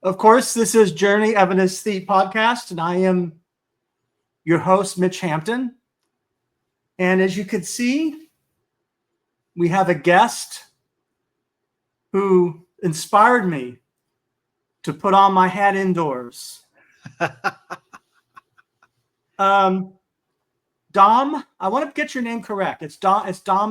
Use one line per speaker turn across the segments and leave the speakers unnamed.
Of course, this is Journey of an Aesthete podcast, and I am your host, Mitch Hampton. And as you can see, we have a guest who inspired me to put on my hat indoors. Dom, I want to get your name correct. It's Dom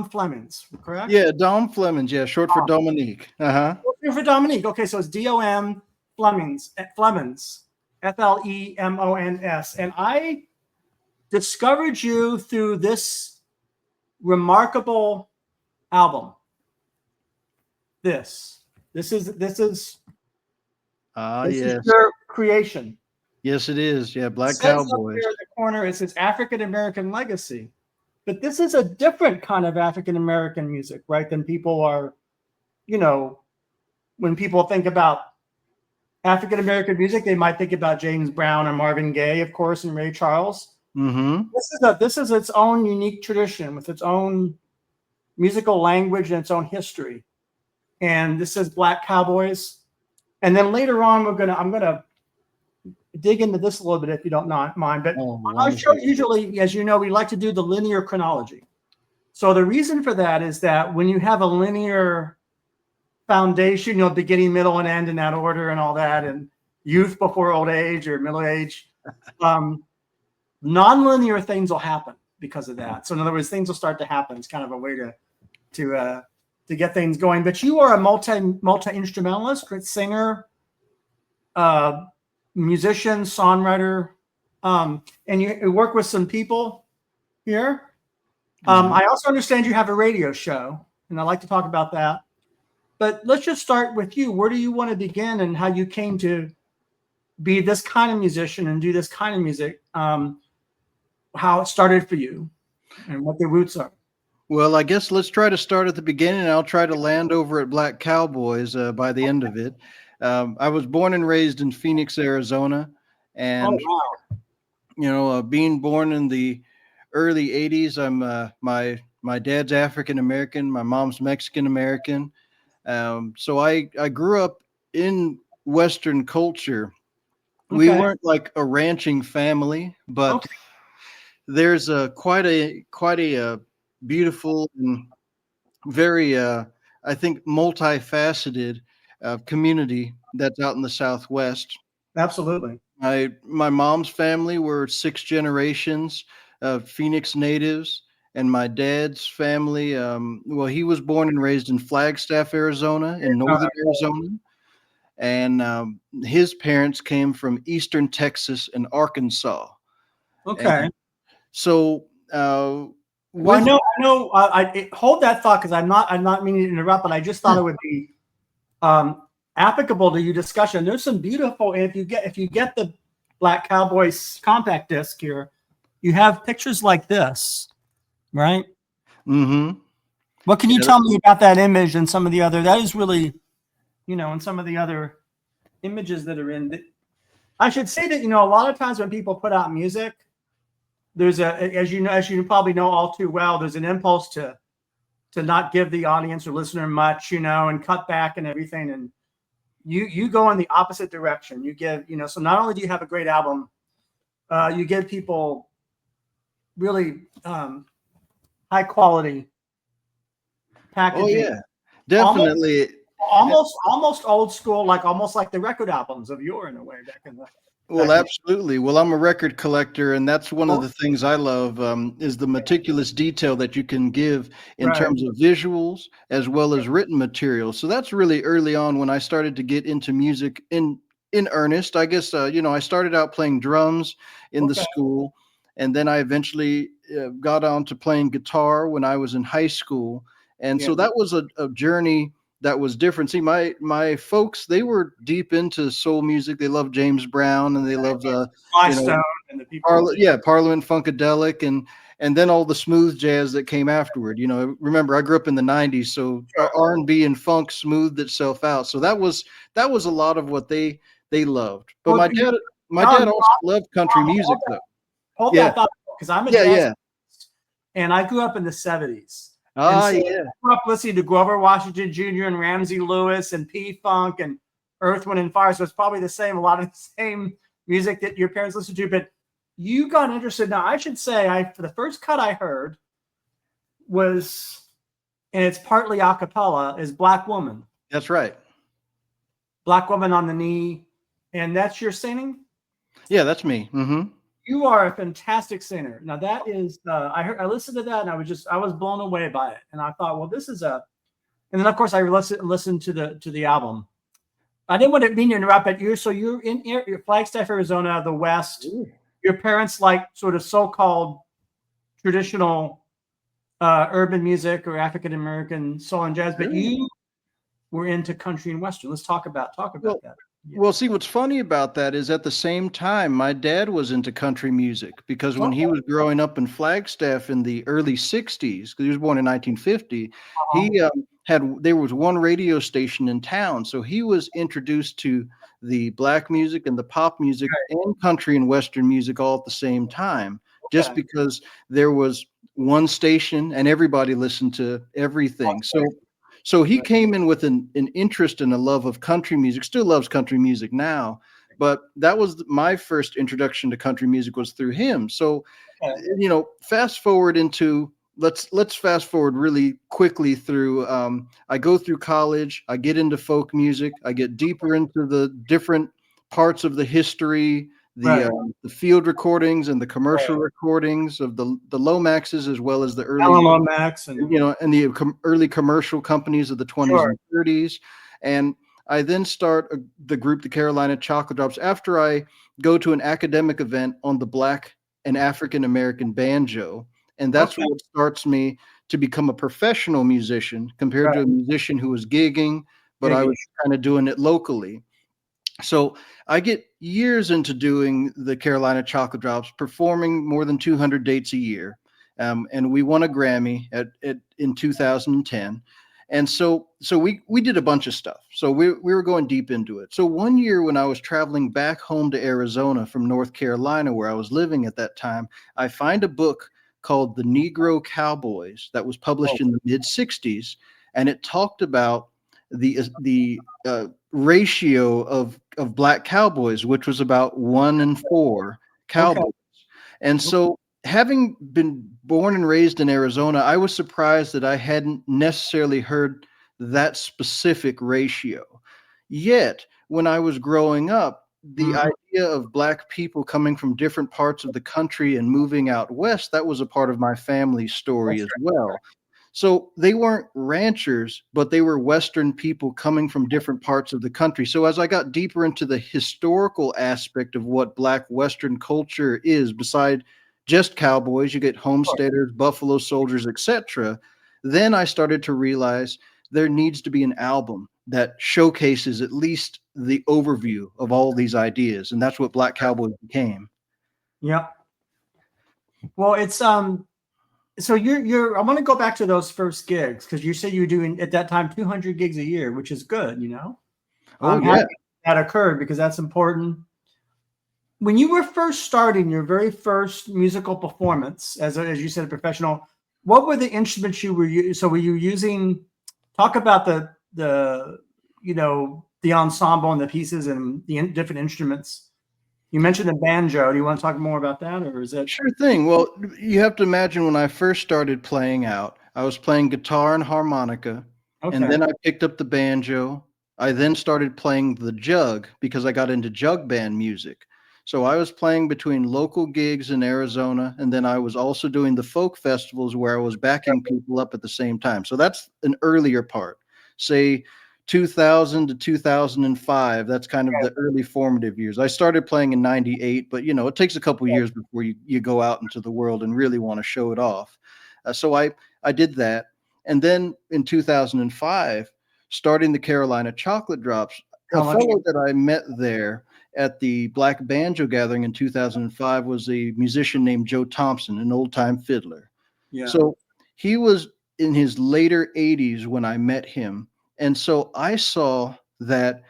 Flemons, correct?
Yeah, Dom Flemons. Yeah, short for Dominique.
Short for Dominique. Okay, so it's D-O-M Flemons, Flemons, Flemons. And I discovered you through this remarkable album. This is your creation.
Yes, it is. Yeah, Black
Cowboys.
Cowboys.
Up here in the corner, it says African American legacy, but this is a different kind of African American music, right? Than people are, when people think about African American music, they might think about James Brown and Marvin Gaye, of course, and Ray Charles.
Mm-hmm.
This is its own unique tradition with its own musical language and its own history. And this is Black Cowboys. And then later on, I'm gonna dig into this a little bit if you don't mind. But on our show, usually, as you know, we like to do the linear chronology. So the reason for that is that when you have a linear foundation, beginning, middle, and end in that order and all that, and youth before old age or middle age, non-linear things will happen because of that. So in other words, things will start to happen. It's kind of a way to get things going. But you are a multi-instrumentalist, great singer, musician, songwriter, and you work with some people here. I also understand you have a radio show, and I'd like to talk about that. But let's just start with you. Where do you want to begin and how you came to be this kind of musician and do this kind of music, how it started for you and what the roots are?
Well, I guess let's try to start at the beginning, and I'll try to land over at Black Cowboys by the end of it. I was born and raised in Phoenix, Arizona, and being born in the early '80s, I'm my dad's African American, my mom's Mexican American, so I grew up in Western culture. Okay. We weren't like a ranching family, but there's quite a beautiful and very I think multifaceted community that's out in the Southwest.
Absolutely.
My mom's family were 6 generations of Phoenix natives, and my dad's family, he was born and raised in Flagstaff, Arizona, in northern Arizona, and his parents came from eastern Texas and Arkansas.
Okay.
And so
I know. I hold that thought because I'm not meaning to interrupt, but I just thought it would be applicable to your discussion. There's some beautiful. If you get the Black Cowboys compact disc here, you have pictures like this, right?
Mm-hmm.
What can you tell me about that image and some of the other? That is really, and some of the other images that are in. I should say that a lot of times when people put out music, there's as you probably know all too well, there's an impulse to not give the audience or listener much, and cut back and everything. And you go in the opposite direction. You give, so not only do you have a great album, you give people really high quality packaging.
Oh yeah, definitely.
Almost old school, almost like the record albums of yore in a way back in the.
Well, absolutely. Well, I'm a record collector, and that's one of the things I love is the meticulous detail that you can give in terms of visuals as well as written material. So that's really early on when I started to get into music in earnest. I guess, I started out playing drums in the school, and then I eventually got on to playing guitar when I was in high school. And so that was a journey that was different. See, my folks, they were deep into soul music. They loved James Brown, and they loved
and the people.
Parliament Funkadelic, and then all the smooth jazz that came afterward. Remember, I grew up in the '90s, so R&B and funk smoothed itself out. So that was a lot of what they loved. But my dad also loved country music, though.
Hold that thought, because I'm a jazz and I grew up in the '70s. I grew up listening to Grover Washington Jr. and Ramsey Lewis and P-Funk and Earth, Wind, and Fire. So it's probably a lot of the same music that your parents listened to. But you got interested. Now, I should say, for the first cut I heard was, and it's partly a cappella, is Black Woman.
That's right.
Black Woman on the Knee. And that's your singing? Yeah,
that's me. Mm-hmm.
You are a fantastic singer. Now that is, I listened to that and I was blown away by it. And I thought, well, this is and then of course I listened to the album. I didn't want to mean to interrupt, but you're in Flagstaff, Arizona, the West. Ooh. Your parents like sort of so-called traditional urban music or African American soul and jazz, but you were into country and Western. Let's talk about that. Yeah.
Well, see, what's funny about that is at the same time, my dad was into country music because when he was growing up in Flagstaff in the early 60s, because he was born in 1950, there was one radio station in town. So he was introduced to the black music and the pop music and country and Western music all at the same time, just because there was one station and everybody listened to everything. So he came in with an interest and a love of country music, still loves country music now, but that was my first introduction to country music was through him. So, fast forward into, let's fast forward really quickly through, I go through college, I get into folk music, I get deeper into the different parts of the history, the field recordings and the commercial recordings of the Lomaxes, as well as the early
Lomax and
the early commercial companies of the 20s and 30s. And I then start the group, the Carolina Chocolate Drops, after I go to an academic event on the Black and African American banjo. And that's what starts me to become a professional musician compared to a musician who was gigging, but I was kind of doing it locally. So I get years into doing the Carolina Chocolate Drops, performing more than 200 dates a year. And we won a Grammy in 2010. And so we did a bunch of stuff. So we were going deep into it. So one year when I was traveling back home to Arizona from North Carolina, where I was living at that time, I find a book called The Negro Cowboys that was published in the mid 60s. And it talked about the ratio of black cowboys, which was about 1 in 4 cowboys. And so having been born and raised in Arizona, I was surprised that I hadn't necessarily heard that specific ratio. Yet when I was growing up, the idea of black people coming from different parts of the country and moving out west, that was a part of my family's story as well. So they weren't ranchers, but they were Western people coming from different parts of the country. So as I got deeper into the historical aspect of what Black Western culture is, beside just cowboys, you get homesteaders, buffalo soldiers, etc. Then I started to realize there needs to be an album that showcases at least the overview of all these ideas. And that's what Black Cowboys became.
Yep. Well, it's so I want to go back to those first gigs, because you said you were doing at that time 200 gigs a year, which is good, that occurred, because that's important. When you were first starting your very first musical performance as you said, a professional, what were the instruments you were using? So were you using, talk about the ensemble and the pieces and the different instruments. You mentioned the banjo. Do you want to talk more about that, or is it?
Sure thing. Well, you have to imagine when I first started playing out, I was playing guitar and harmonica, and then I picked up the banjo. I then started playing the jug because I got into jug band music. So I was playing between local gigs in Arizona, and then I was also doing the folk festivals where I was backing people up at the same time. So that's an earlier part, say 2000 to 2005. That's kind of the early formative years. I started playing in 98, but it takes a couple years before you go out into the world and really want to show it off. So I did that. And then in 2005, starting the Carolina Chocolate Drops, a fellow that I met there at the Black Banjo Gathering in 2005 was a musician named Joe Thompson, an old-time fiddler. Yeah. So he was in his later 80s when I met him. And so I saw that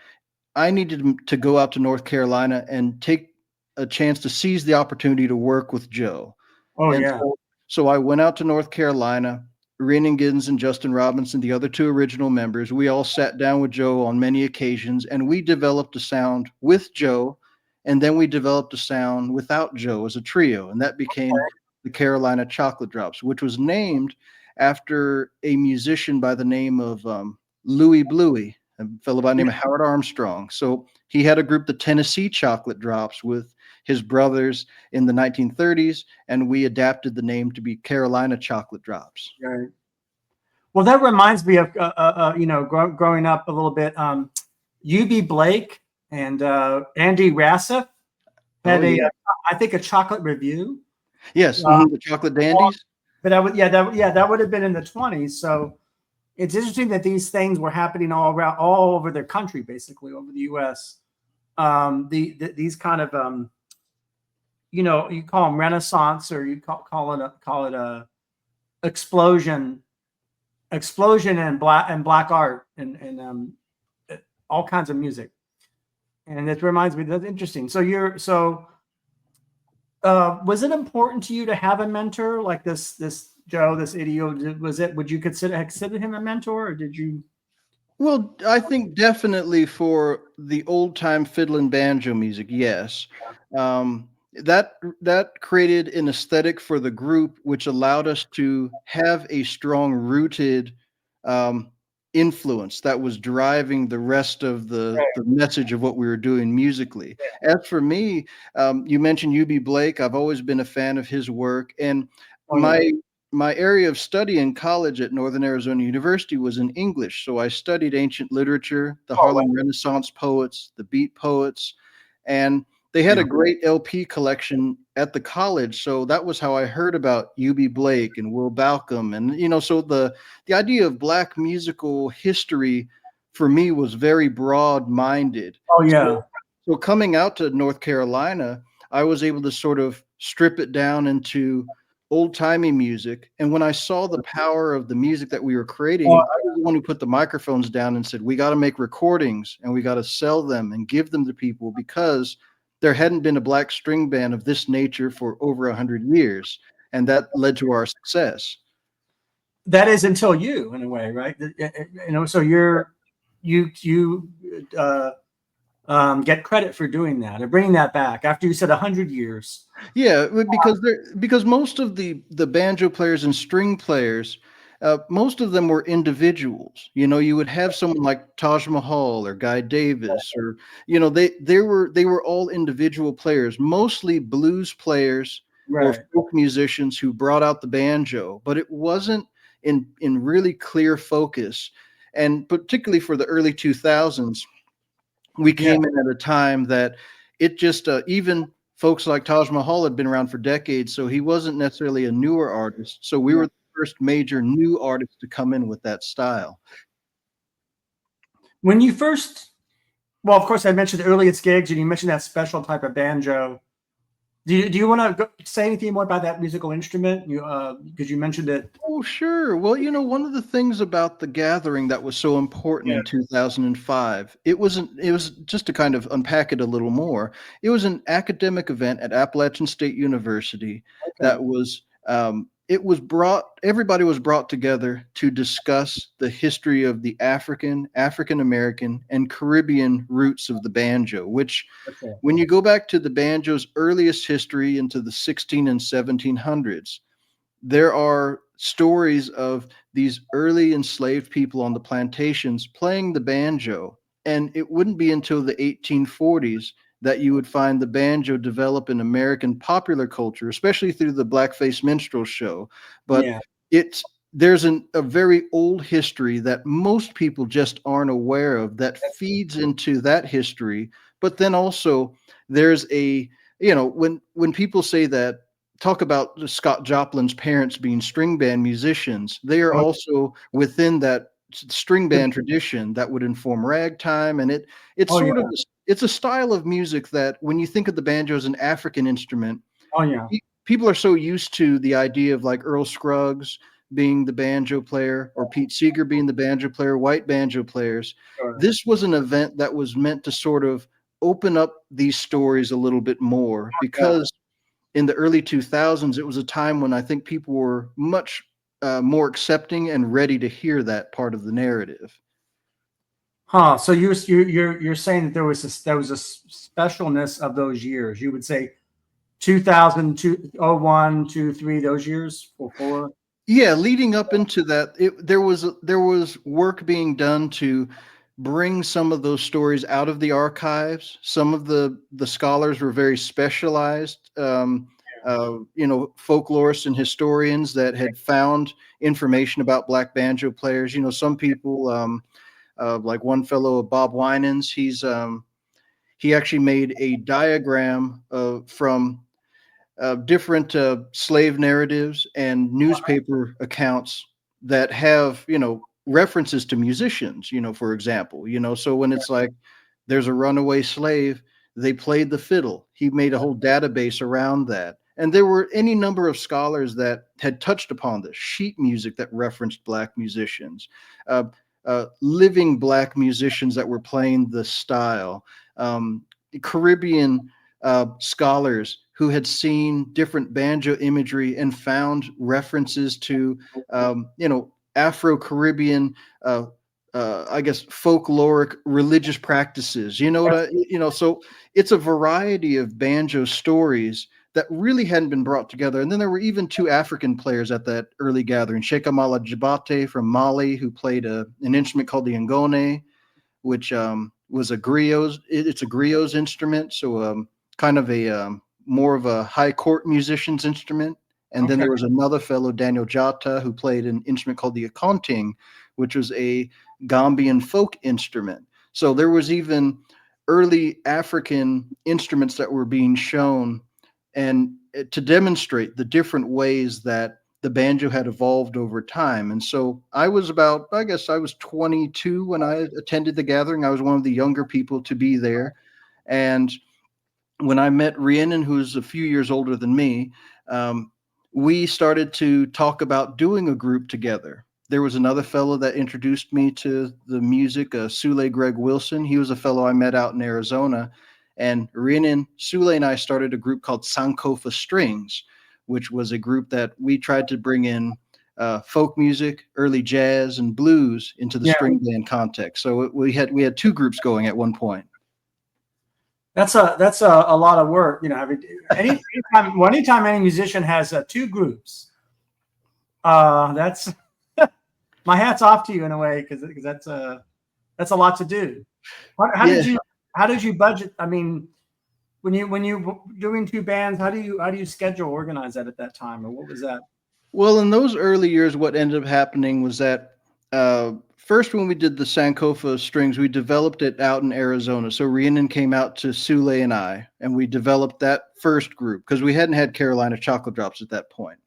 I needed to go out to North Carolina and take a chance to seize the opportunity to work with Joe. So I went out to North Carolina, Rinningans and Justin Robinson, the other two original members, we all sat down with Joe on many occasions, and we developed a sound with Joe, and then we developed a sound without Joe as a trio, and that became the Carolina Chocolate Drops, which was named after a musician by the name of Louie Bluey, a fellow by the name of Howard Armstrong. So he had a group, the Tennessee Chocolate Drops, with his brothers in the 1930s, and we adapted the name to be Carolina Chocolate Drops.
Right. Well, that reminds me of growing up a little bit. U.B. Blake and Andy Rassif had I think a chocolate review.
Yes, the Chocolate Dandies.
But that would have been in the 20s. So it's interesting that these things were happening all over the country, basically over the U.S. These kind of you call them Renaissance, or you call it a explosion in black art and all kinds of music. And it reminds me, that's interesting. So was it important to you to have a mentor like this Joe, this idiot? Would you consider him a mentor, or did you?
Well, I think definitely for the old time fiddle and banjo music, yes. That created an aesthetic for the group, which allowed us to have a strong rooted influence that was driving the rest of the message of what we were doing musically. As for me, you mentioned U.B. Blake. I've always been a fan of his work, and my area of study in college at Northern Arizona University was in English. So I studied ancient literature, the Harlem Renaissance poets, the beat poets, and they had a great LP collection at the college. So that was how I heard about U.B. Blake and Will Balcom. And, so the idea of Black musical history for me was very broad-minded.
Oh, yeah.
So coming out to North Carolina, I was able to sort of strip it down into old-timey music. And when I saw the power of the music that we were creating, I was the one who put the microphones down and said, we got to make recordings and we got to sell them and give them to people, because there hadn't been a Black string band of this nature for over 100 years. And that led to our success.
That is until you, in a way, right? So you get credit for doing that or bringing that back after you said 100 years.
Yeah, because most of the banjo players and string players, most of them were individuals. You would have someone like Taj Mahal or Guy Davis, or they were all individual players, mostly blues players or folk musicians who brought out the banjo, but it wasn't in really clear focus. And particularly for the early 2000s, we came in at a time that it just even folks like Taj Mahal had been around for decades, so he wasn't necessarily a newer artist. So we were the first major new artist to come in with that style.
When you first, well, of course, I mentioned the earliest gigs, and you mentioned that special type of banjo. Do you want to say anything more about that musical instrument? Because you mentioned it.
Oh, sure. Well, one of the things about the gathering that was so important in 2005, it was just to kind of unpack it a little more. It was an academic event at Appalachian State University that was everybody was brought together to discuss the history of the African American, and Caribbean roots of the banjo, which when you go back to the banjo's earliest history into the 16 and 1700s, there are stories of these early enslaved people on the plantations playing the banjo. And it wouldn't be until the 1840s that you would find the banjo develop in American popular culture, especially through the Blackface Minstrel Show. But there's a very old history that most people just aren't aware of that feeds into that history. But then also there's when people say that, talk about Scott Joplin's parents being string band musicians, they are also within that string band tradition that would inform ragtime. And it's a style of music that when you think of the banjo as an African instrument, people are so used to the idea of like Earl Scruggs being the banjo player or Pete Seeger being the banjo player, white banjo players. This was an event that was meant to sort of open up these stories a little bit more, because in the early 2000s, it was a time when I think people were much more accepting and ready to hear that part of the narrative.
Huh. So you're saying that there was a specialness of those years. You would say 2000, 01, 2, 3, those years, or 4.
Yeah, leading up into that, there was work being done to bring some of those stories out of the archives. Some of the scholars were very specialized, folklorists and historians that had found information about Black banjo players. Some people, like one fellow, Bob Winans, he actually made a diagram from different slave narratives and newspaper accounts that have, references to musicians, for example, so when it's like there's a runaway slave, they played the fiddle. He made a whole database around that. And there were any number of scholars that had touched upon this sheet music that referenced Black musicians, living Black musicians that were playing the style, Caribbean scholars who had seen different banjo imagery and found references to, Afro-Caribbean, I guess, folkloric religious practices. So it's a variety of banjo stories that really hadn't been brought together. And then there were even 2 African players at that early gathering, Sheikh Amala Jabate from Mali, who played an instrument called the ngone, which was a griot's. It's a griot's instrument, so kind of a more of a high court musician's instrument. And then there was another fellow, Daniel Jata, who played an instrument called the akonting, which was a Gambian folk instrument. So there was even early African instruments that were being shown, and to demonstrate the different ways that the banjo had evolved over time. And so I was 22 when I attended the gathering. I was one of the younger people to be there. And when I met Rhiannon, who's a few years older than me, we started to talk about doing a group together. There was another fellow that introduced me to the music, Sule Greg Wilson. He was a fellow I met out in Arizona. And Rhiannon, Sule, and I started a group called Sankofa Strings, which was a group that we tried to bring in folk music, early jazz, and blues into the string band context. So we had 2 groups going at one point.
That's a lot of work, anytime any musician has 2 groups, that's my hat's off to you in a way, because that's a lot to do. How did you budget? I mean, when you doing 2 bands, how do you schedule, organize that at that time, or what was that?
Well, in those early years, what ended up happening was that first, when we did the Sankofa Strings, we developed it out in Arizona. So Rhiannon came out to Sule and I, and we developed that first group because we hadn't had Carolina Chocolate Drops at that point.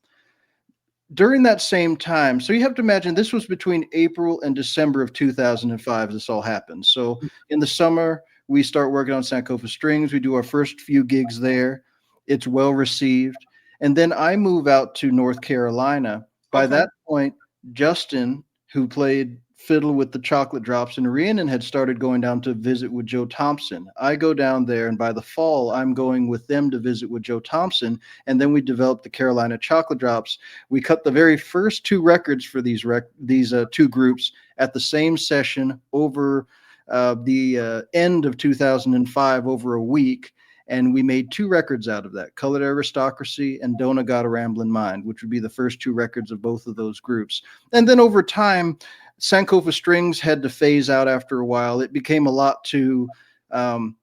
During that same time, so you have to imagine this was between April and December of 2005, this all happened. So in the summer, we start working on Sankofa Strings. We do our first few gigs there. It's well received. And then I move out to North Carolina. By that point, Justin, who played fiddle with the Chocolate Drops, and Rhiannon had started going down to visit with Joe Thompson. I go down there, and by the fall, I'm going with them to visit with Joe Thompson, and then we developed the Carolina Chocolate Drops. We cut the very first 2 records for these 2 groups at the same session over the end of 2005, over a week, and we made 2 records out of that, Colored Aristocracy and Dona Got a Ramblin' Mind, which would be the first 2 records of both of those groups. And then over time, Sankofa Strings had to phase out after a while. It became a lot to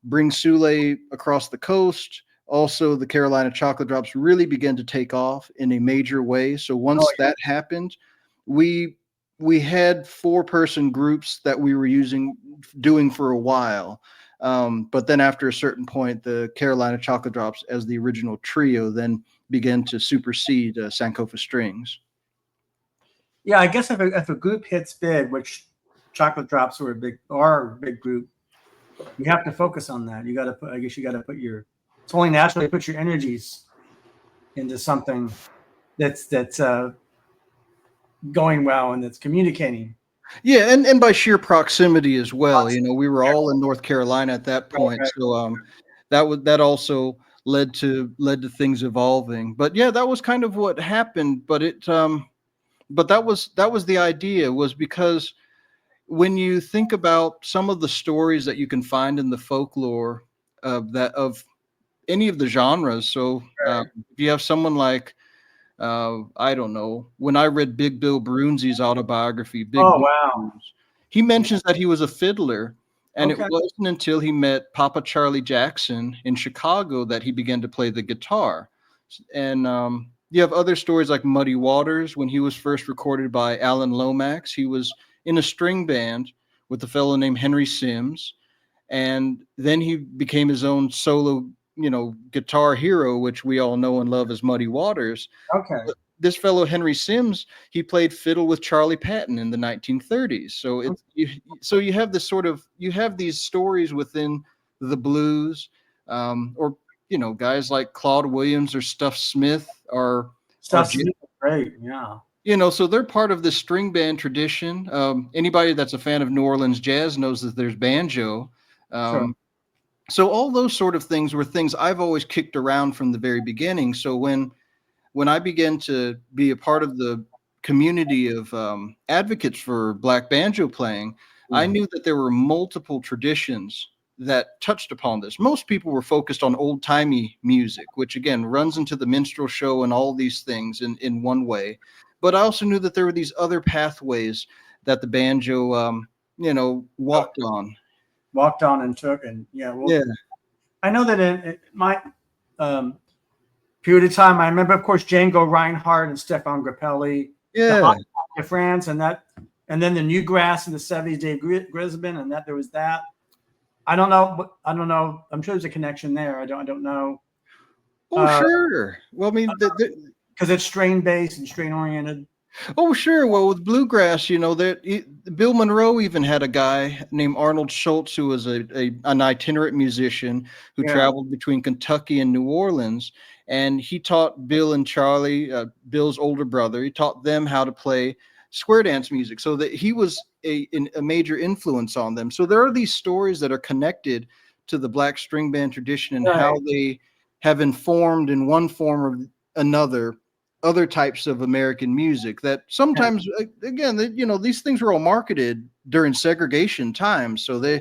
bring Sule across the coast. Also, the Carolina Chocolate Drops really began to take off in a major way. So once that happened, we had 4-person groups that we were doing for a while. But then after a certain point, the Carolina Chocolate Drops as the original trio then began to supersede Sankofa Strings.
Yeah, I guess if a group hits big, which Chocolate Drops are a big group, you have to focus on that. You got to put it's only naturally put your energies into something that's going well and that's communicating.
Yeah, and by sheer proximity as well. We were all in North Carolina at that point, so that also led to things evolving. But yeah, that was kind of what happened. But but that was the idea, was because when you think about some of the stories that you can find in the folklore of any of the genres. So if you have someone like, I don't know, when I read Big Bill Brunzi's autobiography, Big
Oh,
Blue
wow.
Blues, he mentions that he was a fiddler. And
Okay.
it wasn't until he met Papa Charlie Jackson in Chicago that he began to play the guitar. And you have other stories like Muddy Waters. When he was first recorded by Alan Lomax, he was in a string band with a fellow named Henry Sims. And then he became his own solo, guitar hero, which we all know and love as Muddy Waters.
Okay.
But this fellow Henry Sims, he played fiddle with Charlie Patton in the 1930s. So you have this you have these stories within the blues, or guys like Claude Williams or Stuff Smith are
Great. Yeah.
so they're part of this string band tradition. Anybody that's a fan of New Orleans jazz knows that there's banjo.
Sure.
So all those sort of things were things I've always kicked around from the very beginning. So when I began to be a part of the community of advocates for Black banjo playing, I knew that there were multiple traditions that touched upon this. Most people were focused on old-timey music, which again runs into the minstrel show and all these things in one way. But I also knew that there were these other pathways that the banjo, walked on.
Walked on and took, and I know that in my period of time, I remember, of course, Django Reinhardt and Stefan Grappelli, the Hot de France, and then the New Grass in the 70s, Dave Grisman, and there was that. I don't know. I'm sure there's a connection there. I don't know.
Oh, sure. Well, I mean,
because it's strain based and strain oriented.
Oh, sure. Well, with bluegrass, Bill Monroe even had a guy named Arnold Schultz who was an itinerant musician who traveled between Kentucky and New Orleans. And he taught Bill and Charlie, Bill's older brother, he taught them how to play square dance music, so that he was a major influence on them. So there are these stories that are connected to the Black string band tradition and how they have informed in one form or another other types of American music that sometimes, again, these things were all marketed during segregation times. So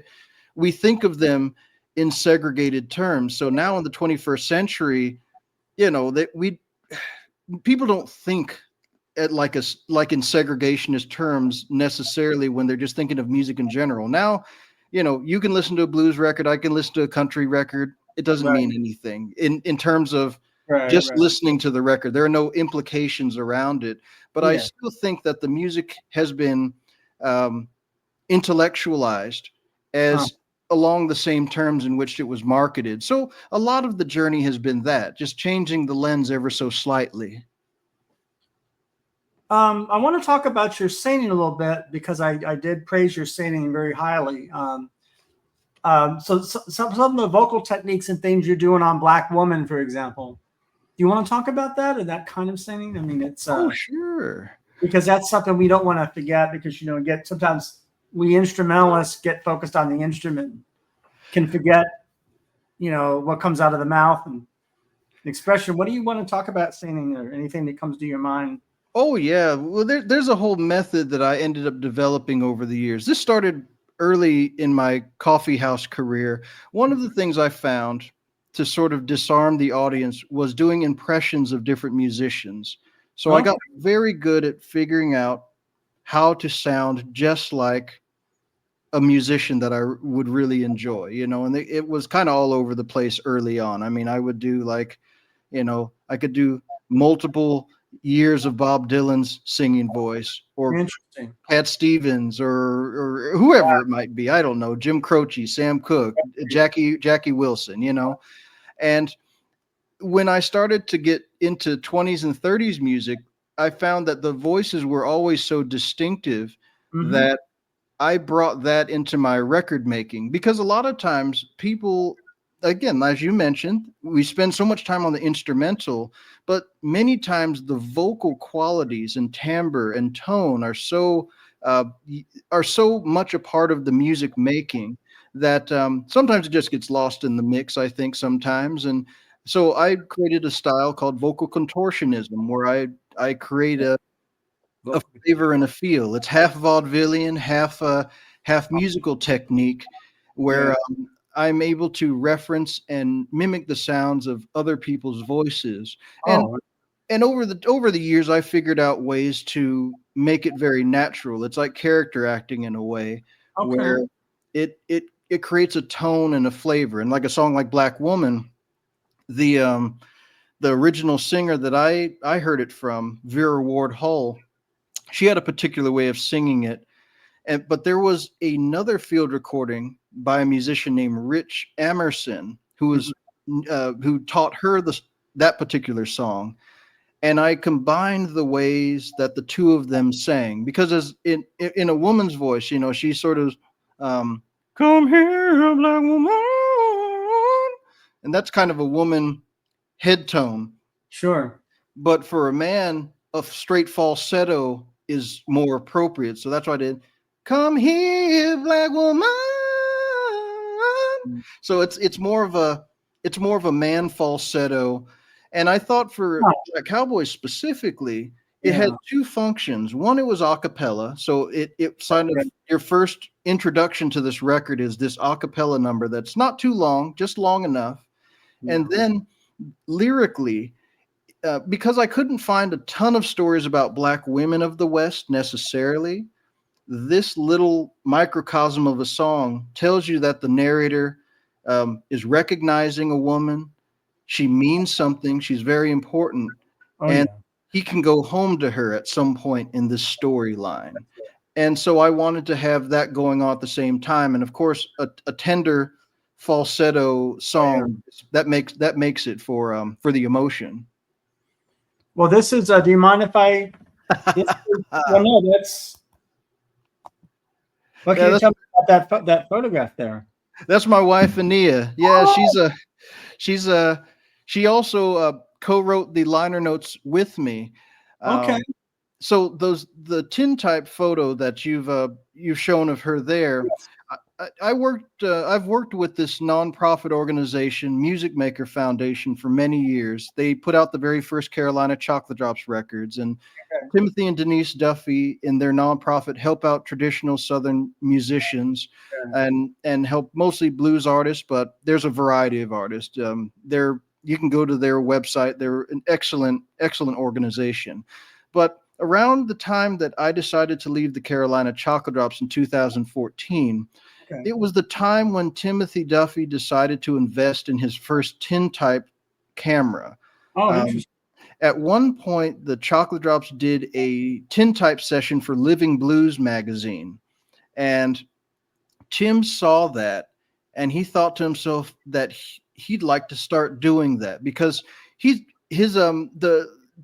we think of them in segregated terms. So now in the 21st century, people don't think like in segregationist terms necessarily when they're just thinking of music in general. Now, you can listen to a blues record, I can listen to a country record. It doesn't mean anything in terms of listening to the record. There are no implications around it. But I still think that the music has been intellectualized as along the same terms in which it was marketed. So a lot of the journey has been that, just changing the lens ever so slightly.
I want to talk about your singing a little bit because I did praise your singing very highly. So some of the vocal techniques and things you're doing on Black Woman, for example. Do you want to talk about that or that kind of singing? I mean, it's
sure,
because that's something we don't want to forget because sometimes we instrumentalists get focused on the instrument, can forget what comes out of the mouth and the expression. What do you want to talk about singing or anything that comes to your mind?
Oh yeah, well there's a whole method that I ended up developing over the years. This started early in my coffee house career. One of the things I found to sort of disarm the audience was doing impressions of different musicians. So I got very good at figuring out how to sound just like a musician that I would really enjoy, and it was kind of all over the place early on. I mean, I would do I could do multiple years of Bob Dylan's singing voice or Cat Stevens or whoever it might be. I don't know, Jim Croce, Sam Cooke, Jackie Wilson, and when I started to get into 20s and 30s music, I found that the voices were always so distinctive that I brought that into my record making, because a lot of times people, again, as you mentioned, we spend so much time on the instrumental, but many times the vocal qualities and timbre and tone are so much a part of the music making that sometimes it just gets lost in the mix, I think sometimes. And so I created a style called vocal contortionism, where I create a flavor and a feel. It's half vaudevillian, half musical technique, where I'm able to reference and mimic the sounds of other people's voices. And over the years, I figured out ways to make it very natural. It's like character acting in a way, where it creates a tone and a flavor. And like a song like Black Woman, the original singer that I heard it from, Vera Ward Hull, she had a particular way of singing it. But there was another field recording by a musician named Rich Emerson, who taught her that particular song. And I combined the ways that the two of them sang, because as in a woman's voice, she sort of, come here, black woman. And that's kind of a woman head tone.
Sure. But
for a man, a straight falsetto is more appropriate. So that's why I did, come here, black woman. So it's more of a man falsetto. And I thought for Black Cowboys specifically, it had two functions. One, it was a cappella. So it kind of, your first introduction to this record is this a cappella number that's not too long, just long enough. And then lyrically, because I couldn't find a ton of stories about Black women of the West necessarily, this little microcosm of a song tells you that the narrator is recognizing a woman. She means something. She's very important. He can go home to her at some point in this storyline. And so I wanted to have that going on at the same time. And of course, a tender falsetto song that makes it for the emotion.
Well, this is. Do you mind if I? Well, no, that's. What can you tell me about that photograph there?
That's my wife, Ania. Yeah, she also co-wrote the liner notes with me. So the tintype photo that you've shown of her there, I've worked with this nonprofit organization, Music Maker Foundation, for many years. They put out the very first Carolina Chocolate Drops records, and Timothy and Denise Duffy in their nonprofit help out traditional Southern musicians and help mostly blues artists, but there's a variety of artists. You can go to their website. They're an excellent organization. But around the time that I decided to leave the Carolina Chocolate Drops in 2014, it was the time when Timothy Duffy decided to invest in his first tintype camera.
Interesting.
At one point, the Chocolate Drops did a tintype session for Living Blues magazine. And Tim saw that, and he thought to himself that he'd like to start doing that, because the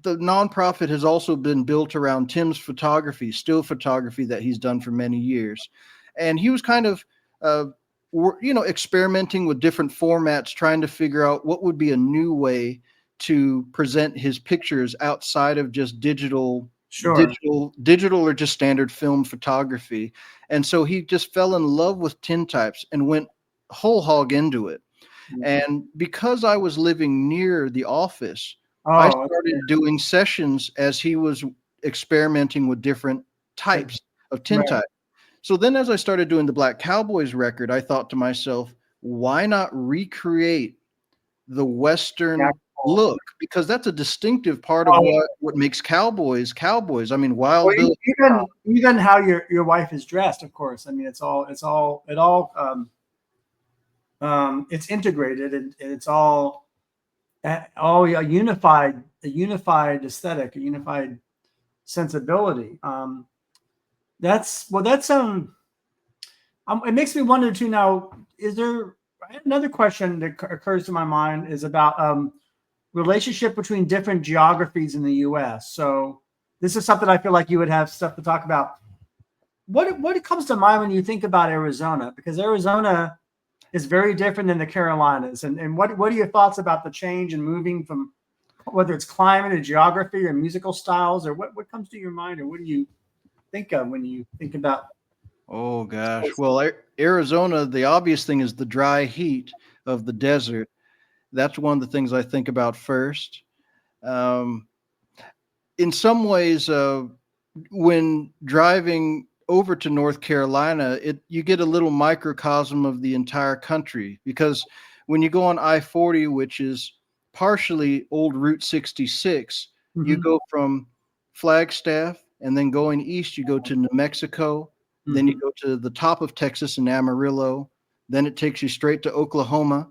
nonprofit has also been built around Tim's photography, still photography that he's done for many years. And he was kind of, experimenting with different formats, trying to figure out what would be a new way to present his pictures outside of just digital or just standard film photography. And so he just fell in love with tintypes and went whole hog into it. And because I was living near the office, I started doing sessions as he was experimenting with different types of tintype. So then as I started doing the Black Cowboys record, I thought to myself, why not recreate the Western look? Because that's a distinctive part of what makes Cowboys. I mean, Wild Bill.
Even how your wife is dressed, of course. I mean, it's integrated, and it's all a unified aesthetic, a unified sensibility. It makes me wonder too. Now, another question that occurs to my mind is about relationship between different geographies in the U.S. So this is something I feel like you would have stuff to talk about. What comes to mind when you think about Arizona? Because Arizona is very different than the Carolinas. And what are your thoughts about the change and moving from, whether it's climate or geography or musical styles, or what comes to your mind, or what do you think of when you think about?
Oh gosh. Well, Arizona, the obvious thing is the dry heat of the desert. That's one of the things I think about first. In some ways, when driving over to North Carolina, you get a little microcosm of the entire country, because when you go on I-40, which is partially old Route 66, you go from Flagstaff, and then going east, you go to New Mexico, then you go to the top of Texas in Amarillo, then it takes you straight to Oklahoma,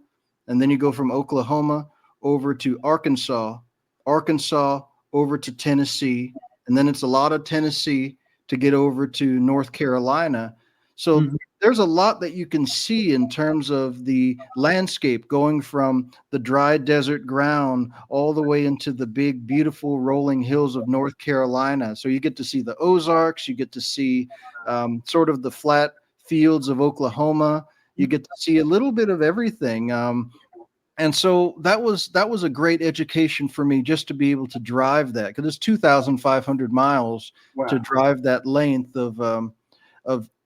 and then you go from Oklahoma over to Arkansas, over to Tennessee, and then it's a lot of Tennessee to get over to North Carolina. So there's a lot that you can see in terms of the landscape, going from the dry desert ground all the way into the big, beautiful rolling hills of North Carolina. So you get to see the Ozarks, you get to see sort of the flat fields of Oklahoma, you get to see a little bit of everything. And so that was a great education for me, just to be able to drive that, because it's 2,500 miles to drive that length of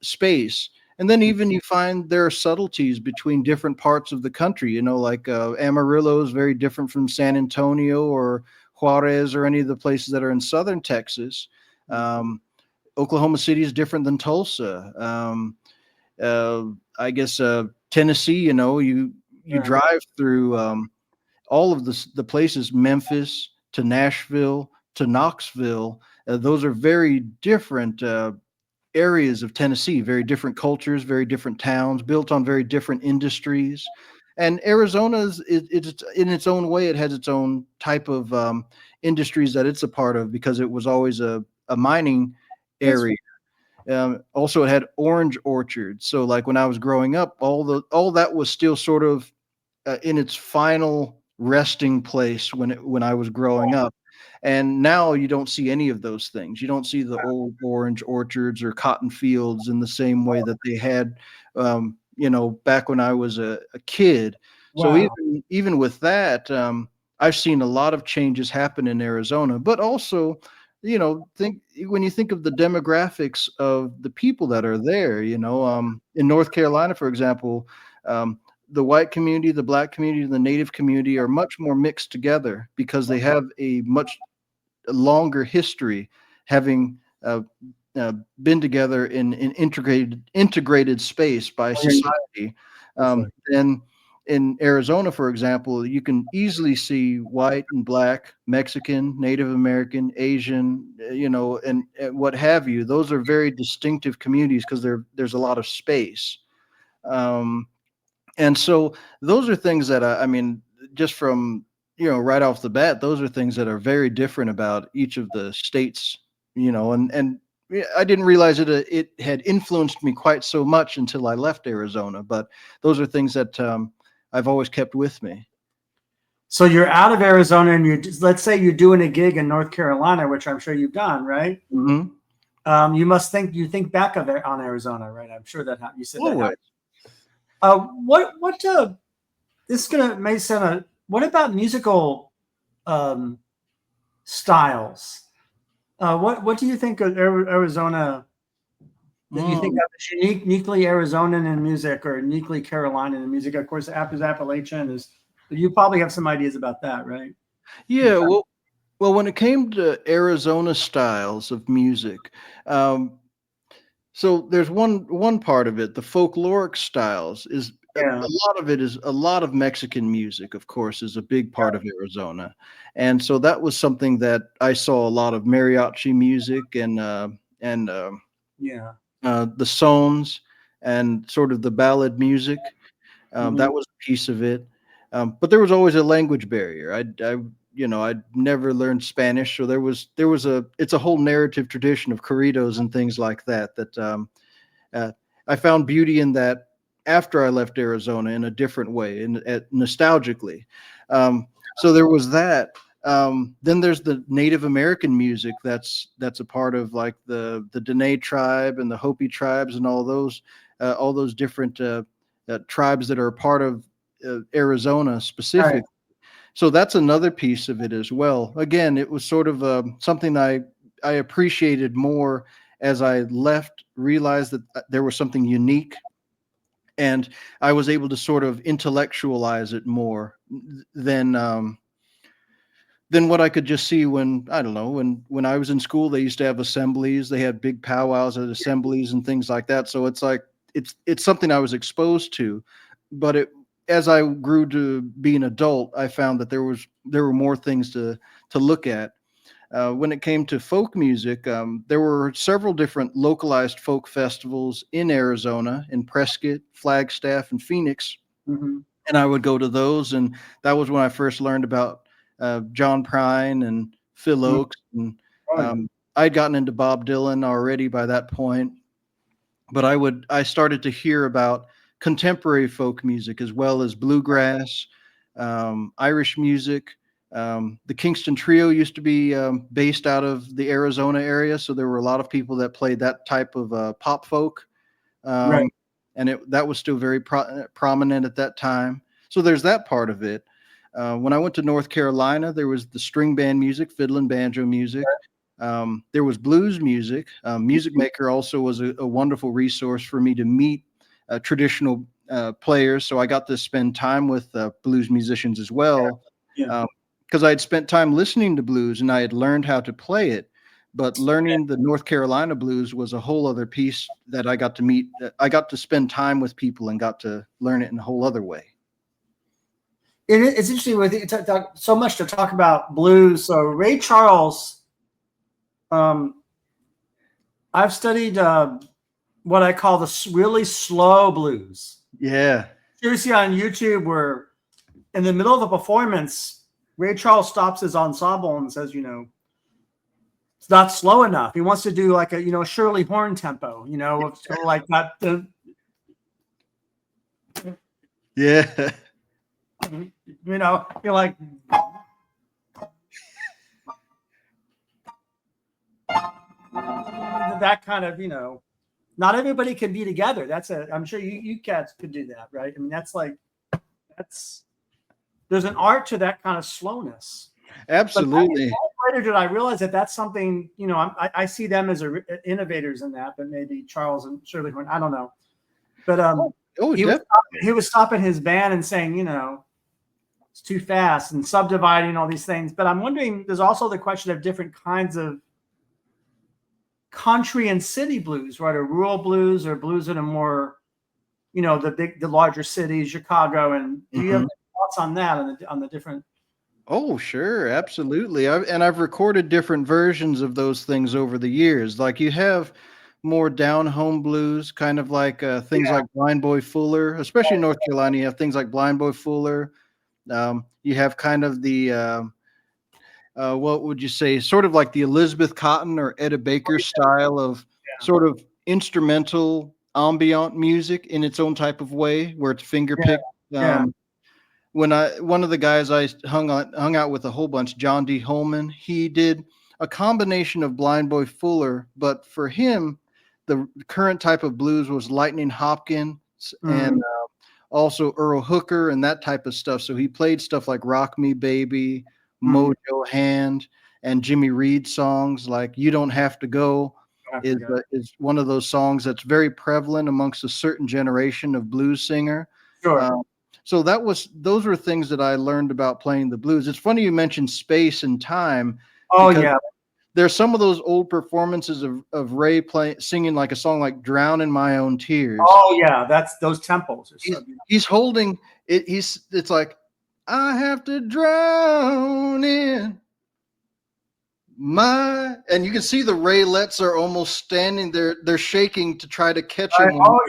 space. And then even you find there are subtleties between different parts of the country, you know, like Amarillo is very different from San Antonio or Juarez or any of the places that are in southern Texas. Oklahoma City is different than Tulsa. I guess Tennessee, you know, you drive through all of the places, Memphis to Nashville to Knoxville. Those are very different areas of Tennessee, very different cultures, very different towns, built on very different industries. And Arizona it's in its own way, it has its own type of industries that it's a part of, because it was always a mining area. Also, it had orange orchards. So like when I was growing up, all that was still sort of in its final resting place when I was growing up. And now you don't see any of those things. You don't see the old orange orchards or cotton fields in the same way that they had, you know, back when I was a kid. So even with that, I've seen a lot of changes happen in Arizona. But also, you know, when you think of the demographics of the people that are there, you know, in North Carolina, for example, the white community, the black community, and the native community are much more mixed together, because they have a much longer history, having been together in integrated space by society. And in Arizona, for example, you can easily see white and black, Mexican, Native American, Asian, you know, and what have you. Those are very distinctive communities because there's a lot of space. And so those are things that I mean, just from, you know, right off the bat, those are things that are very different about each of the states, you know, and I didn't realize it had influenced me quite so much until I left Arizona. But those are things that I've always kept with me.
So you're out of Arizona, and let's say you're doing a gig in North Carolina, which I'm sure you've done, right?
Mm-hmm.
You think back on Arizona, right? I'm sure that you said
Always.
that. This is gonna may sound. What about musical styles? What do you think of Arizona? That you think of as uniquely Arizonan in music, or uniquely Carolinian in music? Of course, after Appalachian is. You probably have some ideas about that, right?
Yeah. Well, when it came to Arizona styles of music, so there's one part of it, the folkloric styles is a lot of it is a lot of Mexican music, of course, is a big part of Arizona. And so that was something that I saw a lot of mariachi music and the sones and sort of the ballad music. That was a piece of it. But there was always a language barrier. I'd never learned Spanish, so it's a whole narrative tradition of corridos and things like that I found beauty in that after I left Arizona in a different way, nostalgically. So there was that. Then there's the Native American music that's a part of like the Dene tribe and the Hopi tribes and all those different tribes that are a part of Arizona specifically. Right. So that's another piece of it as well. Again, it was sort of something I appreciated more as I left, realized that there was something unique, and I was able to sort of intellectualize it more than than what I could just see when, I don't know, when I was in school. They used to have assemblies. They had big powwows at assemblies and things like that. So it's like it's something I was exposed to, but as I grew to be an adult, I found that there were more things to look at. When it came to folk music, there were several different localized folk festivals in Arizona, in Prescott, Flagstaff, and Phoenix.
Mm-hmm.
And I would go to those, and that was when I first learned about John Prine and Phil Oakes, and I'd gotten into Bob Dylan already by that point. But I started to hear about contemporary folk music as well as bluegrass, Irish music. The Kingston Trio used to be based out of the Arizona area, so there were a lot of people that played that type of pop folk, and that was still very prominent at that time. So there's that part of it. When I went to North Carolina, there was the string band music, fiddle and banjo music. There was blues music. Music Maker also was a wonderful resource for me to meet traditional players. So I got to spend time with blues musicians as well. Because I had spent time listening to blues and I had learned how to play it. But learning the North Carolina blues was a whole other piece that I got to meet. I got to spend time with people and got to learn it in a whole other way.
It's interesting with so much to talk about blues. So Ray Charles, I've studied what I call the really slow blues.
Yeah.
You see on YouTube where in the middle of a performance, Ray Charles stops his ensemble and says, it's not slow enough. He wants to do like a, Shirley Horn tempo, like that.
Yeah.
You're like, that kind of, not everybody can be together. I'm sure you cats could do that, right? I mean, there's an art to that kind of slowness.
Absolutely.
Later did I realize that that's something, I see them as innovators in that, but maybe Charles and Shirley Horn, I don't know. But he was stopping his band and saying, it's too fast and subdividing all these things. But I'm wondering, there's also the question of different kinds of country and city blues, right? Or rural blues or blues that are more, the larger cities, Chicago. And do you have thoughts on that, on the different?
Oh, sure. Absolutely. I've recorded different versions of those things over the years. Like you have more down home blues, kind of like things like Blind Boy Fuller, especially in North Carolina. You have things like Blind Boy Fuller. You have kind of the, what would you say, sort of like the Elizabeth Cotton or Etta Baker style of sort of instrumental ambient music in its own type of way, where it's finger picked. One of the guys I hung out with a whole bunch, John D. Holman, he did a combination of Blind Boy Fuller, but for him, the current type of blues was Lightning Hopkins and also Earl Hooker and that type of stuff. So he played stuff like Rock Me Baby, Mojo Hand, and Jimmy Reed songs like You Don't Have to Go is one of those songs that's very prevalent amongst a certain generation of blues singer.
Sure.
So those were things that I learned about playing the blues. It's funny you mentioned space and time.
Oh yeah.
There's some of those old performances of Ray singing like a song like Drown in My Own Tears.
Oh yeah, that's those tempos.
He's holding it. It's like, I have to drown in and you can see the raylets are almost standing there. They're shaking to try to catch him.
Oh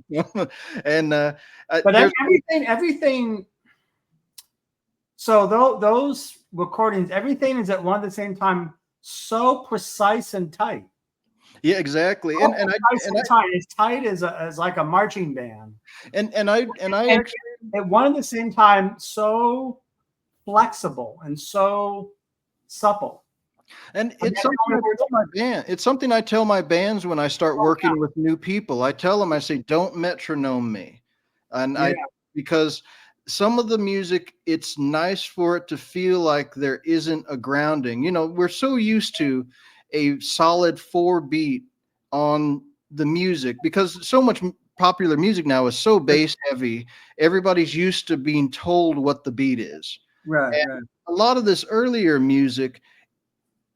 yeah.
And,
but everything. So those recordings, everything is at one at the same time so precise and tight.
Yeah, exactly.
So as tight as like a marching band. And actually at one at the same time so flexible and so supple.
And it's something I tell my bands when I start working with new people. I tell them, I say, don't metronome me. Because some of the music, it's nice for it to feel like there isn't a grounding. We're so used to a solid 4 beat on the music because so much popular music now is so bass heavy. Everybody's used to being told what the beat is.
Right.
a lot of this earlier music,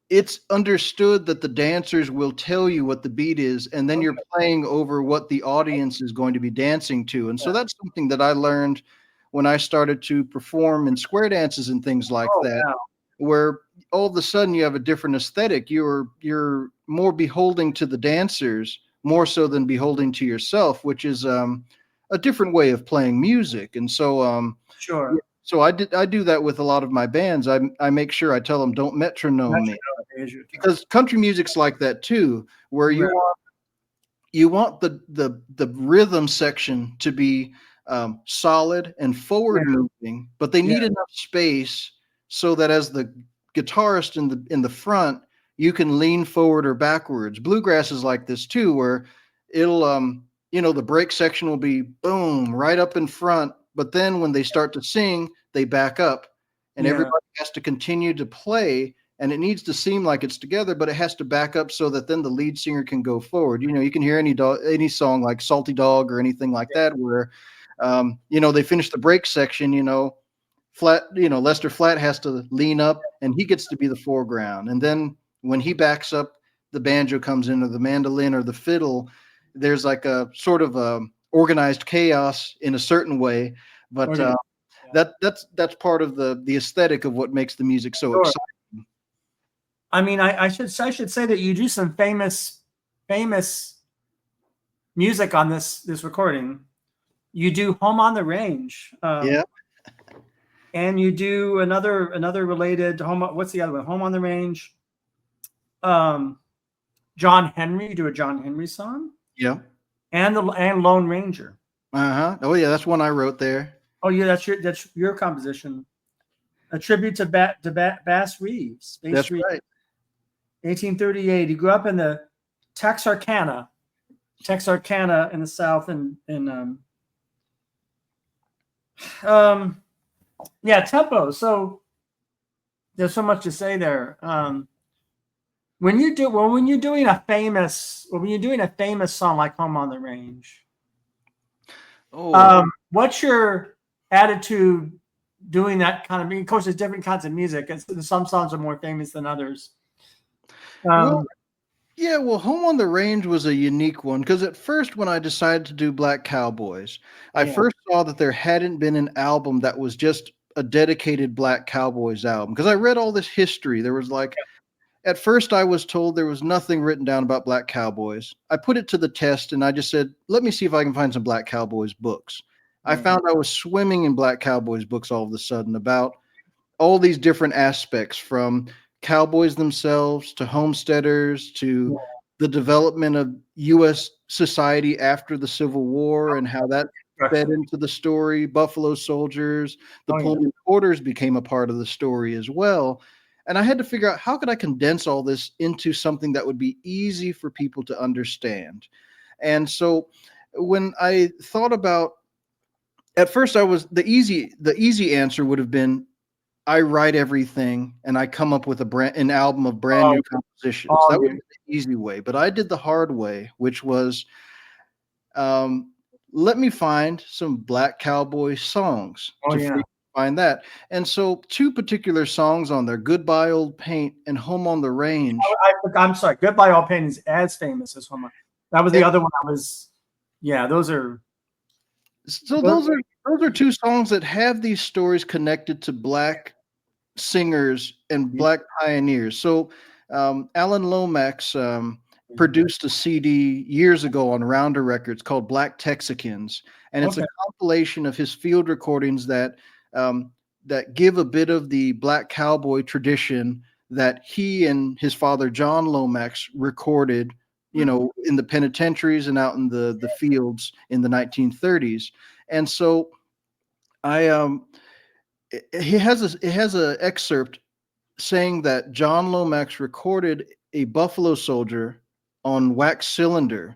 it's understood that the dancers will tell you what the beat is, and then you're playing over what the audience is going to be dancing to. And so that's something that I learned when I started to perform in square dances and things like that, where all of a sudden you have a different aesthetic. You're more beholding to the dancers more so than beholding to yourself, which is a different way of playing music. And so so I do that with a lot of my bands. I make sure I tell them, don't metronome me, because country music's like that too, where you want the rhythm section to be solid and forward moving, but they need enough space so that as the guitarist in the front, you can lean forward or backwards. Bluegrass is like this too, where it'll the break section will be boom right up in front, but then when they start to sing, they back up, and everybody has to continue to play, and it needs to seem like it's together, but it has to back up so that then the lead singer can go forward. You can hear any song like Salty Dog or anything like that, where they finish the break section, Flat, Lester Flat has to lean up and he gets to be the foreground. And then when he backs up, the banjo comes in, or the mandolin or the fiddle. There's like a sort of organized chaos in a certain way, but that's part of the aesthetic of what makes the music so exciting.
I mean, I should say that you do some famous music on this recording. You do "Home on the Range," and you do another related home. What's the other one? "Home on the Range." John Henry. You do a John Henry song.
Yeah.
And Lone Ranger.
Oh yeah, that's one I wrote there.
Oh yeah, that's your composition. A tribute to Bass Reeves.
That's right.
1838. He grew up in the Texarkana in the South, tempo. So there's so much to say there. When you're doing a famous song like "Home on the Range," what's your attitude doing that kind of? Of course, there's different kinds of music, and some songs are more famous than others.
Home on the Range was a unique one, because at first when I decided to do Black Cowboys, I first saw that there hadn't been an album that was just a dedicated Black Cowboys album, because I read all this history. There was at first I was told there was nothing written down about Black Cowboys. I put it to the test and I just said, let me see if I can find some Black Cowboys books. I found I was swimming in Black Cowboys books all of a sudden about all these different aspects, from cowboys themselves to homesteaders to the development of U.S. society after the Civil War and how that fed into the story. Buffalo Soldiers, the Pullman Porters became a part of the story as well. And I had to figure out, how could I condense all this into something that would be easy for people to understand? And so when I thought about, at first the easy answer would have been, I write everything and I come up with an album of brand new compositions. That would be the easy way. But I did the hard way, which was, let me find some Black Cowboy songs find that. And so two particular songs on there, "Goodbye Old Paint" and "Home on the Range."
I'm sorry, "Goodbye Old Paint" is as famous as "Home on." That was the other one. Those are.
So those are two songs that have these stories connected to Black singers and Black pioneers. So Alan Lomax produced a CD years ago on Rounder Records called Black Texicans, and it's a compilation of his field recordings that give a bit of the Black Cowboy tradition that he and his father John Lomax recorded, in the penitentiaries and out in the fields in the 1930s. And so it has an excerpt saying that John Lomax recorded a Buffalo Soldier on wax cylinder,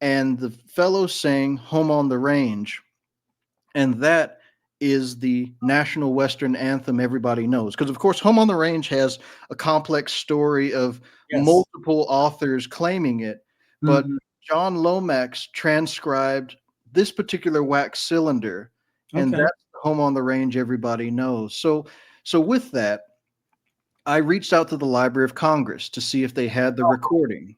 and the fellow sang "Home on the Range," and that is the national Western anthem everybody knows. Because, of course, "Home on the Range" has a complex story of multiple authors claiming it. But John Lomax transcribed this particular wax cylinder, and that's "Home on the Range" everybody knows. So So with that, I reached out to the Library of Congress to see if they had the recording.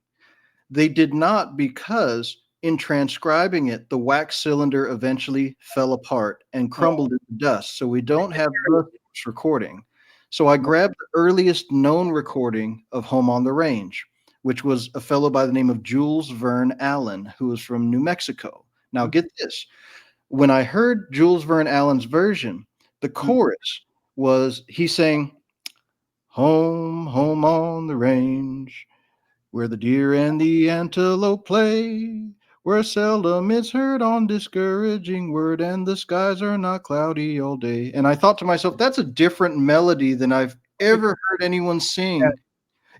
They did not, because in transcribing it, the wax cylinder eventually fell apart and crumbled into dust. So we don't have the recording. So I grabbed the earliest known recording of Home on the Range, which was a fellow by the name of Jules Verne Allen, who was from New Mexico. Now get this. When I heard Jules Verne Allen's version, the chorus was, he sang, "Home, home on the range, where the deer and the antelope play, where seldom is heard on discouraging word, and the skies are not cloudy all day." And I thought to myself, that's a different melody than I've ever heard anyone sing.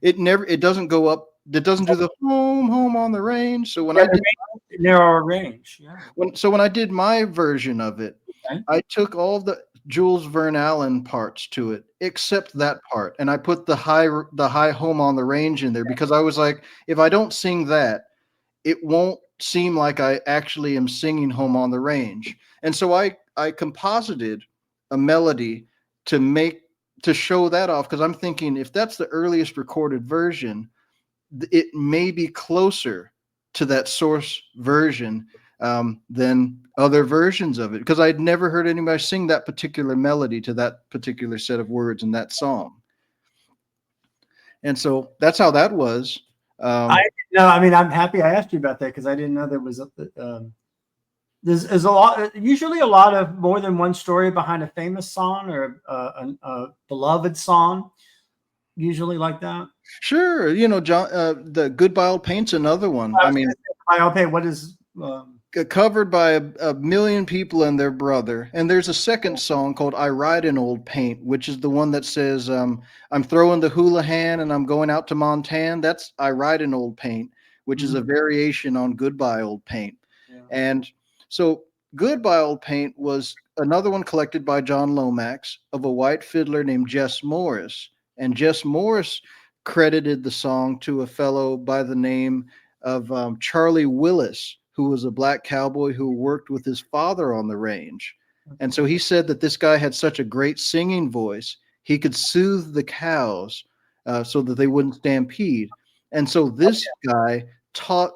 It doesn't go up. It doesn't do the home, home on the range. So when I did
narrower range,
when I did my version of it, I took all the Jules Verne Allen parts to it, except that part, and I put the high home on the range in there, because I was like, if I don't sing that, it won't seem like I actually am singing Home on the Range. And so I composited a melody to show that off, because I'm thinking, if that's the earliest recorded version, it may be closer to that source version than other versions of it, because I'd never heard anybody sing that particular melody to that particular set of words in that song. And so that's how that was.
I mean, I'm happy I asked you about that, because I didn't know there was there's a lot, usually a lot of more than one story behind a famous song or a beloved song, usually like that.
Sure, John, the Goodbye Old Paint's another one. I mean,
okay, what is
covered by a million people and their brother. And there's a second song called "I Ride in Old Paint," which is the one that says, "I'm throwing the Houlihan and I'm going out to Montana." That's "I Ride in Old Paint," which is a variation on "Goodbye Old Paint." Yeah. And so "Goodbye Old Paint" was another one collected by John Lomax of a white fiddler named Jess Morris. And Jess Morris credited the song to a fellow by the name of Charlie Willis, who was a black cowboy who worked with his father on the range. And so he said that this guy had such a great singing voice, he could soothe the cows so that they wouldn't stampede. And so this guy taught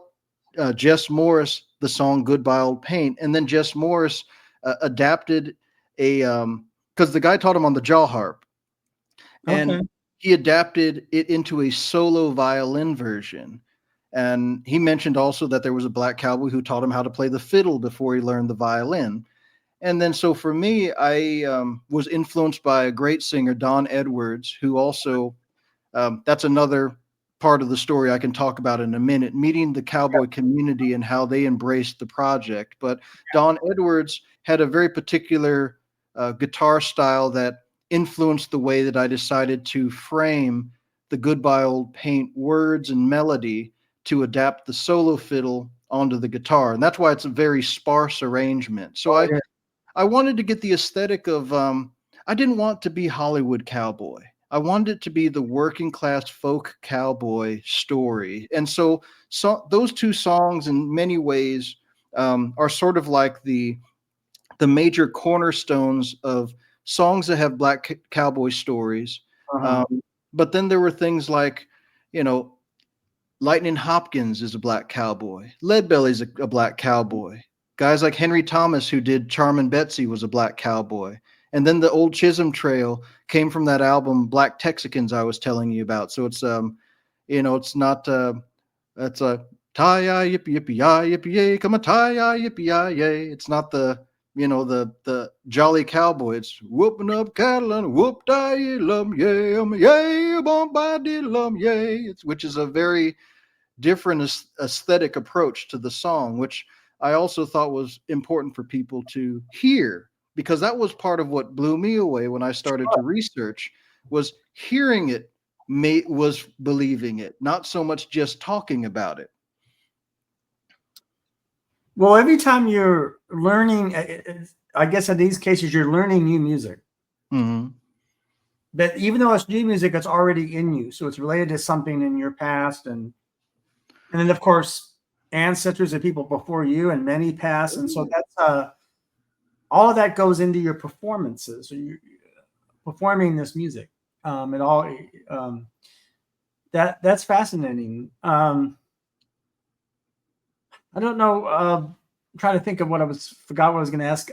Jess Morris the song "Goodbye Old Paint." And then Jess Morris adapted because the guy taught him on the jaw harp. And he adapted it into a solo violin version. And he mentioned also that there was a black cowboy who taught him how to play the fiddle before he learned the violin. And then so for me, I was influenced by a great singer, Don Edwards, who also, that's another part of the story I can talk about in a minute, meeting the cowboy community and how they embraced the project. But Don Edwards had a very particular guitar style that influenced the way that I decided to frame the "Goodbye Old Paint" words and melody to adapt the solo fiddle onto the guitar. And that's why it's a very sparse arrangement. So I wanted to get the aesthetic of, I didn't want to be Hollywood cowboy. I wanted it to be the working class folk cowboy story. And so those two songs in many ways are sort of like the major cornerstones of songs that have black cowboy stories. But then there were things like, Lightning Hopkins is a black cowboy. Leadbelly's a black cowboy. Guys like Henry Thomas, who did Charmin' Betsy, was a black cowboy. And then the Old Chisholm Trail came from that album Black Texicans I was telling you about. So it's it's not it's a tie-yi yippee yippee yi yippee yay, come a tie-yi yippee yi yay. It's not the the jolly cowboy. It's whooping up cattle and whoop die lum yay, yay, bump by lum yay. Which is a very different aesthetic approach to the song, which I also thought was important for people to hear, because that was part of what blew me away when I started to research, was hearing it was believing it, not so much just talking about it.
Well, every time you're learning, I guess in these cases, you're learning new music.
Mm-hmm.
But even though it's new music, it's already in you. So it's related to something in your past. And then, of course, ancestors of people before you and many past. And so that's all of that goes into your performances. performing this music. It all that's fascinating. I don't know. I'm trying to think of forgot what I was going to ask.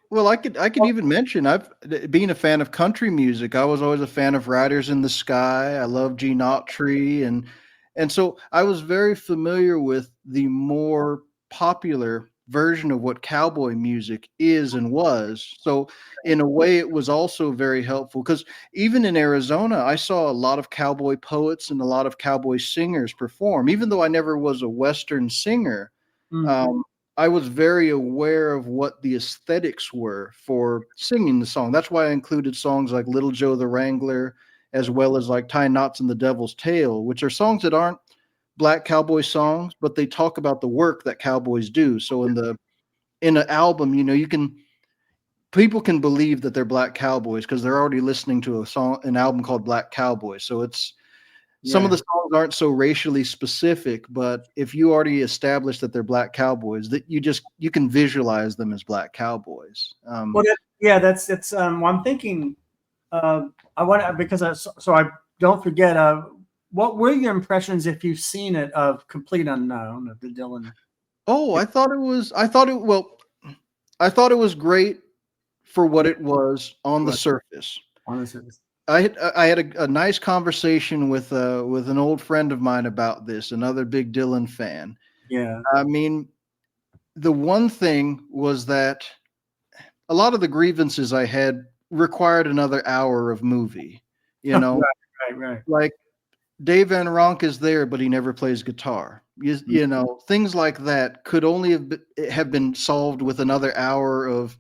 Well, I could even mention being a fan of country music. I was always a fan of Riders in the Sky. I love Gene Autry, and so I was very familiar with the more popular version of what cowboy music is and was. So in a way, it was also very helpful because even in Arizona, I saw a lot of cowboy poets and a lot of cowboy singers perform. Even though I never was a Western singer, I was very aware of what the aesthetics were for singing the song. That's why I included songs like Little Joe the Wrangler, as well as like Tie Knots in the Devil's Tail, which are songs that aren't black cowboy songs, but they talk about the work that cowboys do. So in an album, people can believe that they're black cowboys because they're already listening to an album called Black Cowboys. So some of the songs aren't so racially specific, but if you already established that they're black cowboys, that you can visualize them as black cowboys.
That's I'm thinking. I want because I don't forget. What were your impressions if you've seen it of Complete Unknown of the Dylan?
Oh, I thought it was great for what it was on the surface. I had a nice conversation with an old friend of mine about this, another big Dylan fan.
Yeah.
I mean, the one thing was that a lot of the grievances I had required another hour of movie,
Right.
Like Dave Van Ronk is there, but he never plays guitar. Things like that could only have been solved with another hour of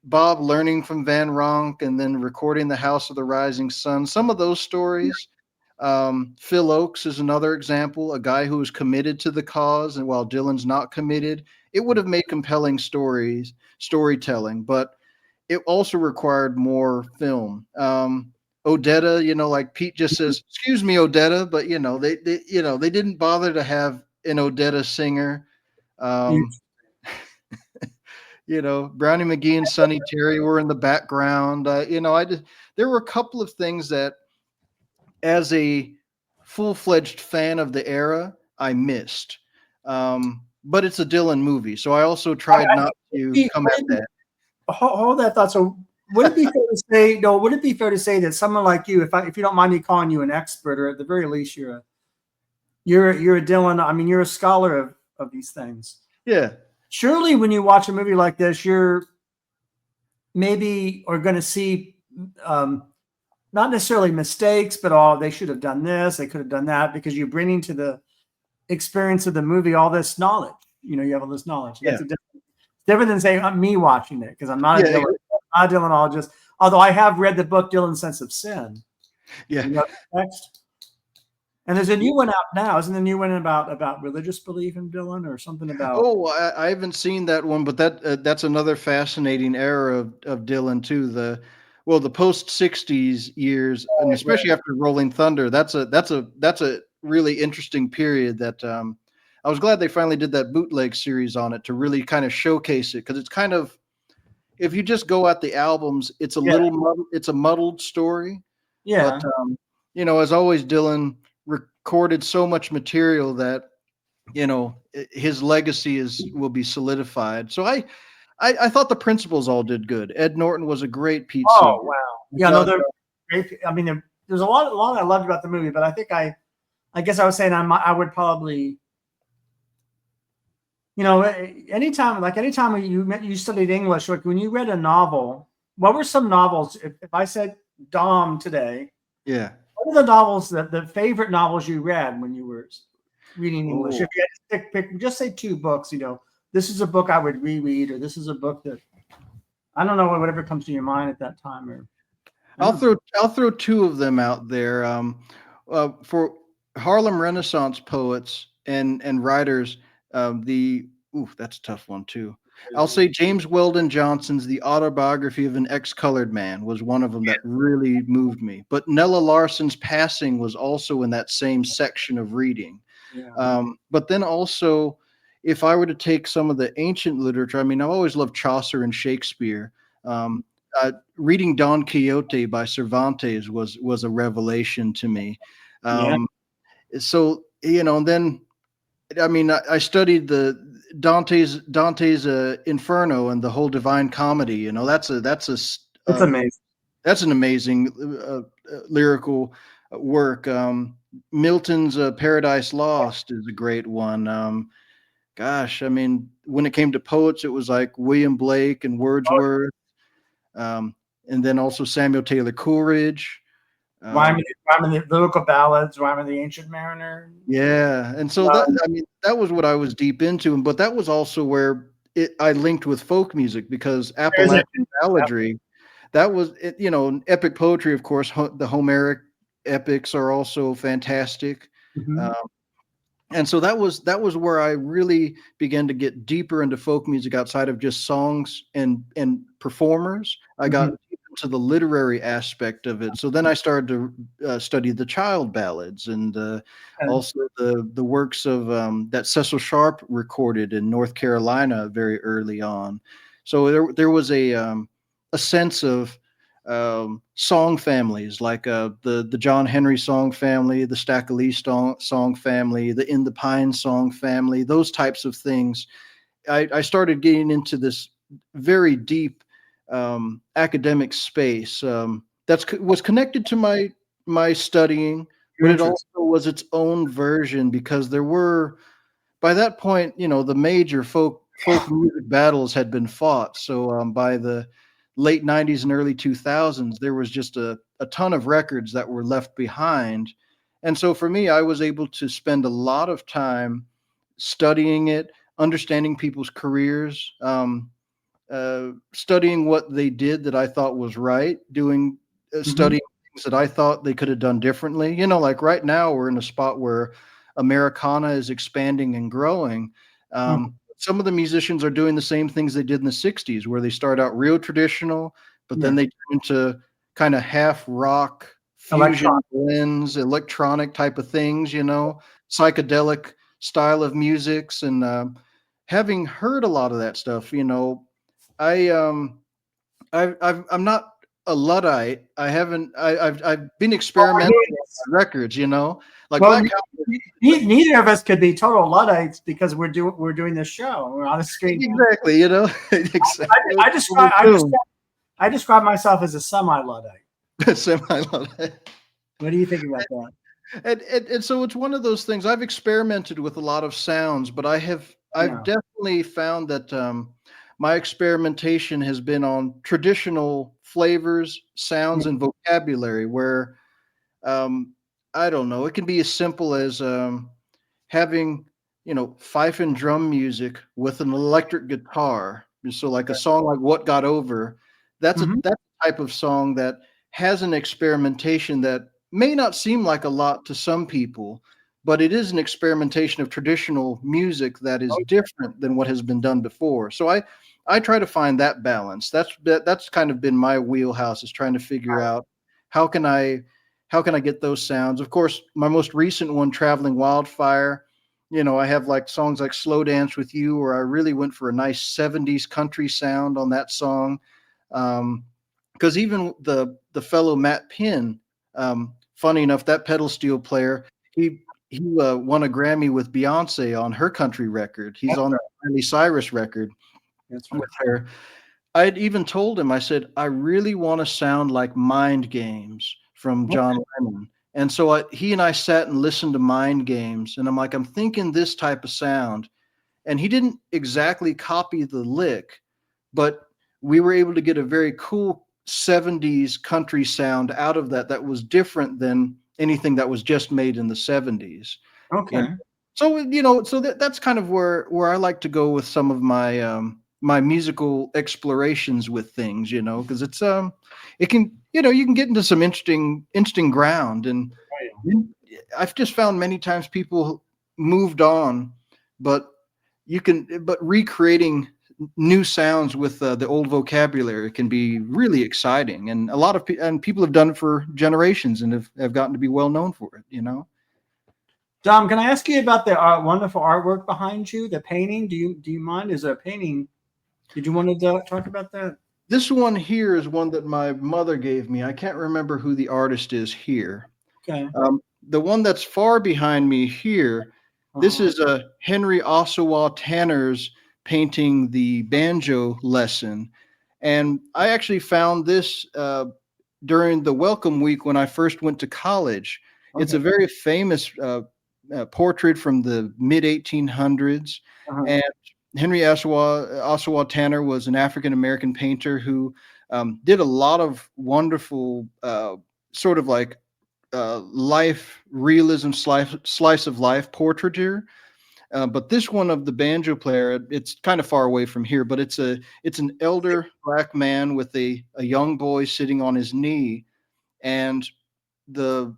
Bob learning from Van Ronk and then recording The House of the Rising Sun. Some of those stories. Phil Oakes is another example, a guy who was committed to the cause, and while Dylan's not committed, it would have made compelling storytelling, but it also required more film. Odetta, like Pete just says, "Excuse me, Odetta," but they didn't bother to have an Odetta singer. Brownie McGee and Sonny Terry were in the background. There were a couple of things that, as a full-fledged fan of the era, I missed. But it's a Dylan movie, so I also tried not to come at that.
Hold that thought. So would it be fair to say? No, would it be fair to say that someone like you, if you don't mind me calling you an expert, or at the very least you're a Dylan. I mean, you're a scholar of these things.
Yeah.
Surely, when you watch a movie like this, you're maybe are going to see not necessarily mistakes, but they should have done this, they could have done that, because you're bringing to the experience of the movie all this knowledge. You have all this knowledge. That's different than saying me watching it, because I'm not a Dylanologist. Although I have read the book Dylan's Sense of Sin.
Yeah.
And there's a new one out now. Isn't the new one about religious belief in Dylan, or something about?
Oh, I haven't seen that one, but that's another fascinating era of Dylan too. The post '60s years, and especially after Rolling Thunder. That's a really interesting period. That I was glad they finally did that bootleg series on it to really kind of showcase it, because it's kind of, if you just go at the albums, it's a muddled story.
Yeah.
But as always, Dylan recorded so much material that his legacy will be solidified. So I thought the principals all did good. Ed Norton was a great Pete singer.
Oh, wow. Yeah, no, they're great. I mean, there's a lot I loved about the movie, but I think I guess I was saying I would probably, anytime you studied English, like when you read a novel, what were some novels? If I said Dom today,
yeah,
what are the novels the favorite novels you read when you were reading English? If you had to pick, just say two books. This is a book I would reread, or this is a book that, I don't know, whatever comes to your mind at that time. Or
I'll throw two of them out there. For Harlem Renaissance poets and writers, that's a tough one too. I'll say James Weldon Johnson's The Autobiography of an Ex-Colored Man was one of them that really moved me. But Nella Larson's Passing was also in that same section of reading.
Yeah.
But then also, if I were to take some of the ancient literature, I mean, I've always loved Chaucer and Shakespeare. reading Don Quixote by Cervantes was a revelation to me.
Yeah.
So, and then, I mean, I studied the Dante's Inferno and the whole Divine Comedy. That's
It's amazing.
That's an amazing lyrical work. Milton's Paradise Lost is a great one. Gosh, I mean, when it came to poets, it was like William Blake and Wordsworth, and then also Samuel Taylor Coleridge.
Rhyming the lyrical ballads, Rhyming the Ancient Mariner.
Yeah, and so that was what I was deep into, but that was also where I linked with folk music, because Appalachian balladry, that was it. Epic poetry, of course. The Homeric epics are also fantastic.
Mm-hmm.
And so that was where I really began to get deeper into folk music outside of just songs and performers. I got into the literary aspect of it. So then I started to study the child ballads and also the works of that Cecil Sharp recorded in North Carolina very early on. So there was a sense of song families, like the John Henry song family, the Stackley song family, the In the Pine song family, those types of things. I started getting into this very deep academic space was connected to my studying, but it also was its own version, because there were, by that point, the major folk music battles had been fought. So by the late 90s and early 2000s, there was just a ton of records that were left behind. And so for me, I was able to spend a lot of time studying it, understanding people's careers, studying what they did that I thought was right, studying things that I thought they could have done differently. Like right now we're in a spot where Americana is expanding and growing. Some of the musicians are doing the same things they did in the 60s, where they start out real traditional, but then they turn into kind of half rock, fusion blends, electronic type of things, psychedelic style of musics. And having heard a lot of that stuff, I'm not a Luddite. I've been experimenting with records, like Black Cowboys.
Neither of us could be total Luddites, because we're doing this show. We're on the street.
Exactly, exactly.
I describe myself as a semi-Luddite.
Semi-Luddite.
What do you think about that?
And so it's one of those things. I've experimented with a lot of sounds, but I've definitely found that my experimentation has been on traditional flavors, sounds, and vocabulary, where I don't know, it can be as simple as having, fife and drum music with an electric guitar. So like a song like What Got Over, that's a type of song that has an experimentation that may not seem like a lot to some people, but it is an experimentation of traditional music that is different than what has been done before. So I try to find that balance. That's kind of been my wheelhouse, is trying to figure out how can I get those sounds. Of course, my most recent one, Traveling Wildfire, I have like songs like Slow Dance with You, where I really went for a nice 70s country sound on that song. Because even the fellow Matt Penn, funny enough, that pedal steel player, he won a Grammy with Beyonce on her country record. He's on the Miley Cyrus record with her. I'd even told him, I said, I really want to sound like Mind Games from John Lennon. And so he and I sat and listened to Mind Games, and I'm like, I'm thinking this type of sound. And he didn't exactly copy the lick, but we were able to get a very cool 70s country sound out of that was different than anything that was just made in the 70s.
Okay.
And so that's kind of where I like to go with some of my my musical explorations with things, because it's it can, you can get into some interesting ground. And I've just found many times people moved on, but recreating new sounds with the old vocabulary can be really exciting. And a lot of people have done it for generations and have gotten to be well known for it,
Dom, can I ask you about the wonderful artwork behind you, the painting? Do you mind? Is there a painting? Did you want to talk about that?
This one here is one that my mother gave me. I can't remember who the artist is here.
Okay.
The one that's far behind me here, this is a Henry Ossawa Tanner's painting the banjo lesson. And I actually found this during the Welcome Week when I first went to college.
Okay.
It's a very famous portrait from the mid 1800s. And Henry Ossawa Tanner was an African American painter who did a lot of wonderful sort of like life realism, slice of life portraiture. But this one of the banjo player, it's kind of far away from here, but it's an elder black man with a young boy sitting on his knee, and the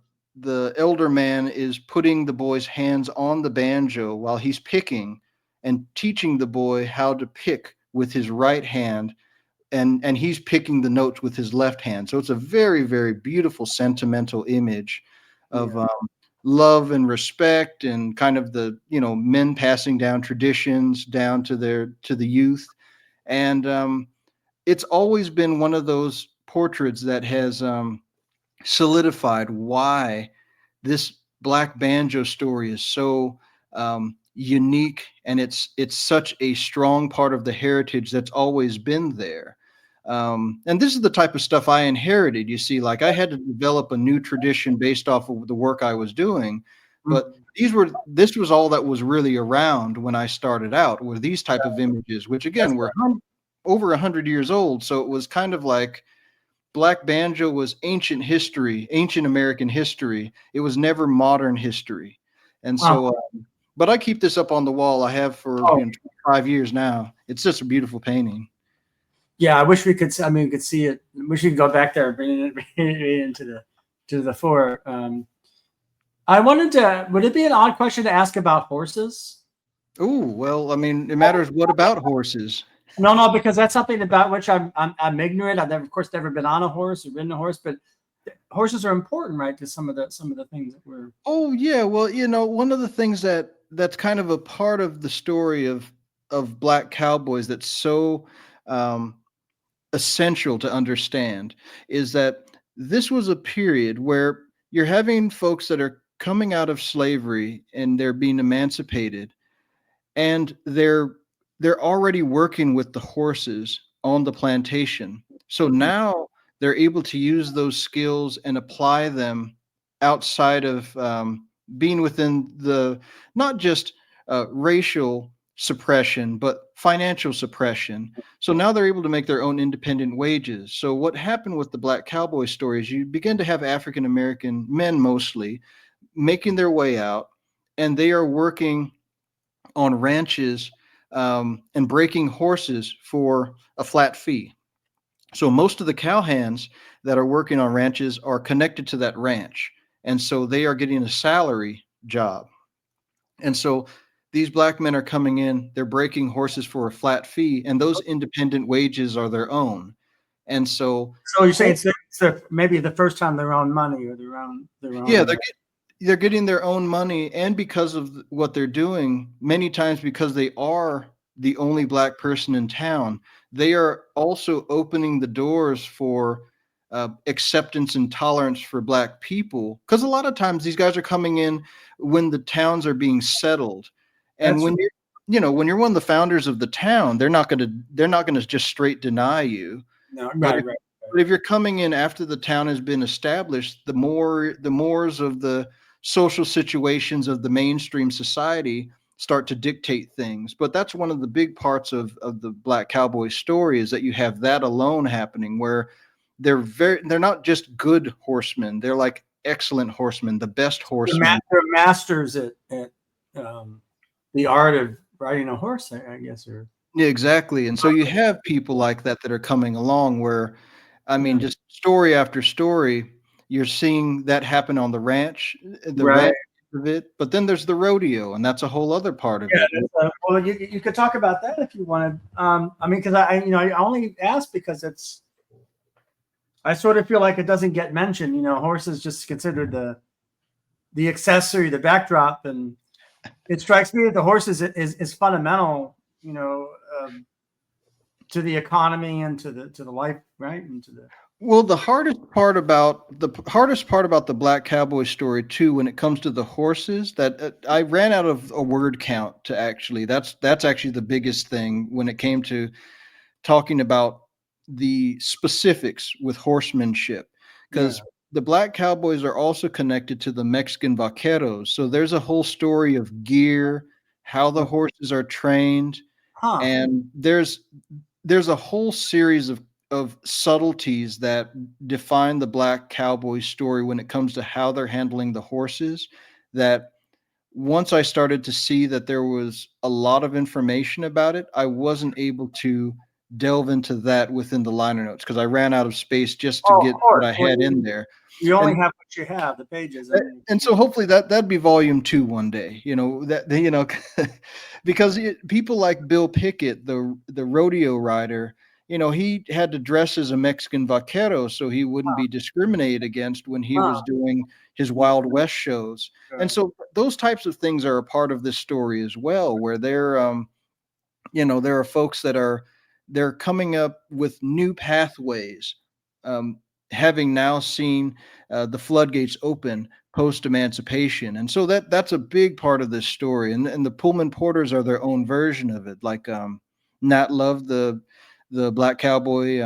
elder man is putting the boy's hands on the banjo while he's picking and teaching the boy how to pick with his right hand, and he's picking the notes with his left hand. So it's a very, very beautiful sentimental image of love and respect, and kind of the men passing down traditions down to the youth. And it's always been one of those portraits that has solidified why this black banjo story is so unique, and it's such a strong part of the heritage that's always been there. And this is the type of stuff I inherited. You see, like I had to develop a new tradition based off of the work I was doing, but this was all that was really around when I started out, were these type of images, which again were over 100 years old. So it was kind of like black banjo was ancient history, ancient American history. It was never modern history. And so, but I keep this up on the wall. I have for 25 years now. It's just a beautiful painting.
Yeah, I wish we could. I mean, we could see it. I wish we could go back there and bring it into the fore. I wanted to. Would it be an odd question to ask about horses?
Oh, well, I mean, it matters. What about horses?
No, because that's something about which I'm ignorant. I've never, of course, never been on a horse or ridden a horse, but horses are important, right, to some of the things that we're.
Oh yeah, well, one of the things that's kind of a part of the story of Black Cowboys that's so essential to understand is that this was a period where you're having folks that are coming out of slavery and they're being emancipated, and they're already working with the horses on the plantation. So now they're able to use those skills and apply them outside of being within the not just racial suppression, but financial suppression. So now they're able to make their own independent wages. So what happened with the Black Cowboy story is you begin to have African American men mostly making their way out, and they are working on ranches and breaking horses for a flat fee. So most of the cowhands that are working on ranches are connected to that ranch. And so they are getting a salary job. And so these black men are coming in, they're breaking horses for a flat fee, and those independent wages are their own. And so
you're saying it's maybe the first time their own money or their own.
Yeah, they're getting their own money, and because of what they're doing, many times because they are the only black person in town, they are also opening the doors for acceptance and tolerance for black people. Because a lot of times these guys are coming in when the towns are being settled, and when you're one of the founders of the town, they're not going to just straight deny you.
No, right.
But if you're coming in after the town has been established, the mores of the social situations of the mainstream society start to dictate things. But that's one of the big parts of the Black Cowboy story, is that you have that alone happening, where they're not just good horsemen, they're like excellent horsemen, the best horsemen.
They're masters at the art of riding a horse, I guess.
Yeah, exactly. And so you have people like that are coming along where, I mean, just story after story, you're seeing that happen on the ranch, ranch of it, but then there's the rodeo, and that's a whole other part of it.
Well, you could talk about that if you wanted. I mean, because I only asked because I sort of feel like it doesn't get mentioned. Horses just considered the accessory, the backdrop, and it strikes me that the horses is fundamental. to the economy and to the life, right? And to the
Well, the hardest part about the Black Cowboy story too, when it comes to the horses, that I ran out of a word count to actually. That's actually the biggest thing when it came to talking about the specifics with horsemanship, because the Black Cowboys are also connected to the Mexican vaqueros. So there's a whole story of gear, how the horses are trained, and there's a whole series of subtleties that define the Black Cowboy story when it comes to how they're handling the horses, that once I started to see that there was a lot of information about it, I wasn't able to delve into that within the liner notes because I ran out of space just to get what I had in there.
You only have what you have, the pages.
And so hopefully that'd be volume 2 one day, because people like Bill Pickett, the rodeo rider, he had to dress as a Mexican vaquero so he wouldn't be discriminated against when he was doing his Wild West shows. And so those types of things are a part of this story as well, where there are folks that they're coming up with new pathways, having now seen the floodgates open post-emancipation. And so that's a big part of this story. And the Pullman Porters are their own version of it. Like Nat Love, the Black Cowboy,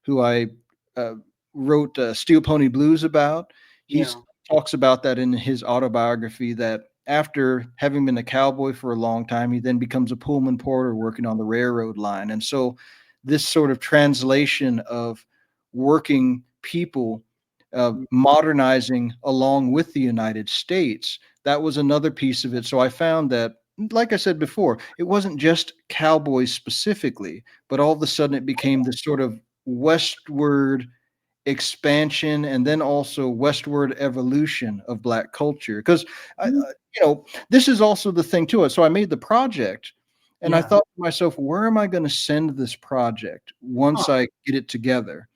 who I wrote Steel Pony Blues about. He talks about that in his autobiography, that after having been a cowboy for a long time, he then becomes a Pullman Porter working on the railroad line. And so this sort of translation of working people modernizing along with the United States, that was another piece of it. So I found that, like I said before, it wasn't just cowboys specifically, but all of a sudden it became this sort of westward expansion and then also westward evolution of Black culture. Because this is also the thing to it. So I made the project and I thought to myself, where am I going to send this project once I get it together?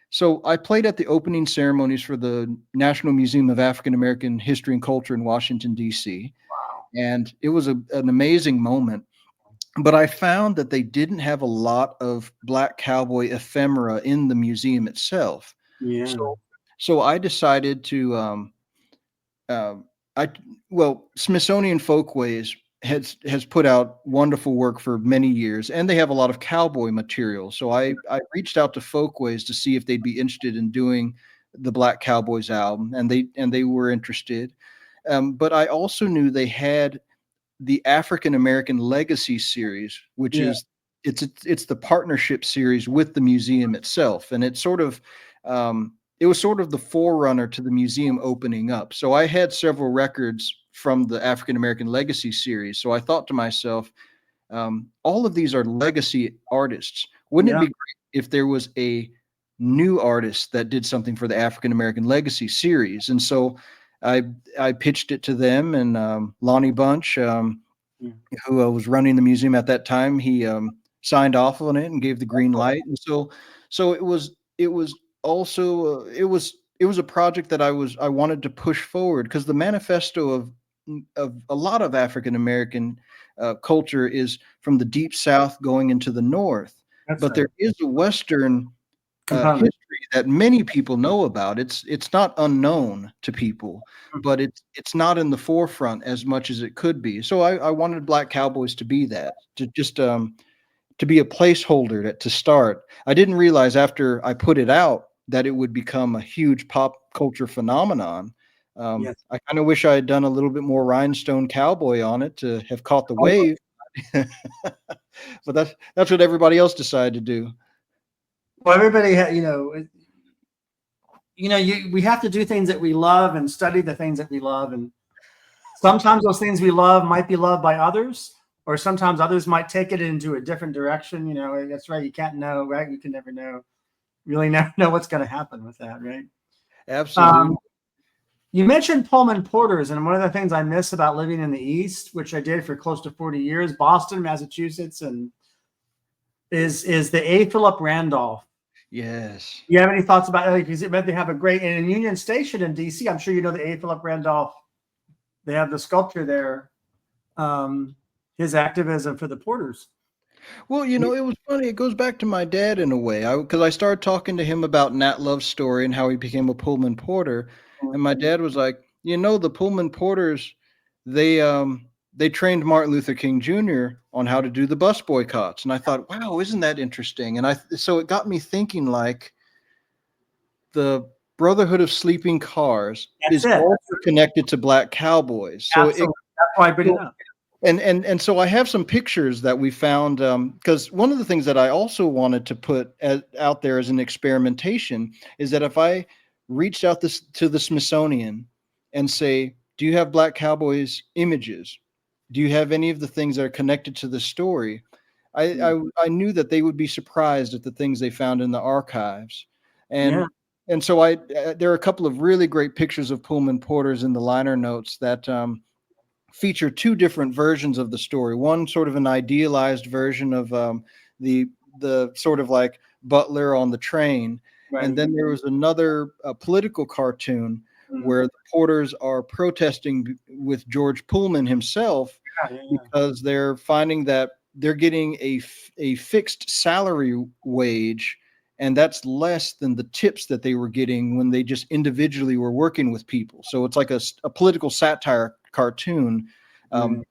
So I played at the opening ceremonies for the National Museum of African American History and Culture in Washington, D.C.
Wow.
And it was an amazing moment. But I found that they didn't have a lot of Black Cowboy ephemera in the museum itself.
Yeah.
So I decided to Smithsonian Folkways has put out wonderful work for many years, and they have a lot of cowboy material. So I reached out to Folkways to see if they'd be interested in doing the Black Cowboys album, and they were interested. But I also knew they had the African American Legacy series, which is it's the partnership series with the museum itself, and it was sort of the forerunner to the museum opening up. So I had several records from the African American Legacy series. So I thought to myself, all of these are legacy artists. Wouldn't it be great if there was a new artist that did something for the African American Legacy series? And so I pitched it to them, and Lonnie Bunch, who was running the museum at that time, he signed off on it and gave the green light. And so it was also it was a project that I wanted to push forward, because the manifesto of a lot of African American culture is from the Deep South going into the North. There is a Western history that many people know about. It's not unknown to people, but it's not in the forefront as much as it could be. So I wanted Black Cowboys to be that, to just to be a placeholder to start. I didn't realize after I put it out that it would become a huge pop culture phenomenon. I kind of wish I had done a little bit more Rhinestone Cowboy on it to have caught the wave. But that's what everybody else decided to do.
Well, everybody, we have to do things that we love and study the things that we love. And sometimes those things we love might be loved by others, or sometimes others might take it into a different direction. That's right. You can't know, right? You can never really never know what's going to happen with that, right?
Absolutely.
You mentioned Pullman Porters, and one of the things I miss about living in the East, which I did for close to 40 years, Boston, Massachusetts, and is the A. Philip Randolph.
Yes.
You have any thoughts about it? Because they have a great, and in Union Station in DC, I'm sure you know the A. Philip Randolph. They have the sculpture there, his activism for the Porters.
Well, you know, it was funny. It goes back to my dad in a way, because I started talking to him about Nat Love's story and how he became a Pullman Porter, and my dad was like, you know, the Pullman Porters, they trained Martin Luther King Jr. on how to do the bus boycotts, and I thought, wow, isn't that interesting? And so it got me thinking, like, the Brotherhood of Sleeping Cars is also connected to Black Cowboys, so
Absolutely. That's why I bring it up.
And so I have some pictures that we found, because one of the things that I also wanted to put out there as an experimentation is that if I reached out to the Smithsonian and say, do you have Black Cowboys images? Do you have any of the things that are connected to the story? I knew that they would be surprised at the things they found in the archives. And so there are a couple of really great pictures of Pullman Porters in the liner notes that feature two different versions of the story. One sort of an idealized version of the sort of like Butler on the train. Right. And then there was another political cartoon where the Porters are protesting with George Pullman himself because they're finding that they're getting a fixed salary wage, and that's less than the tips that they were getting when they just individually were working with people. So it's like a political satire cartoon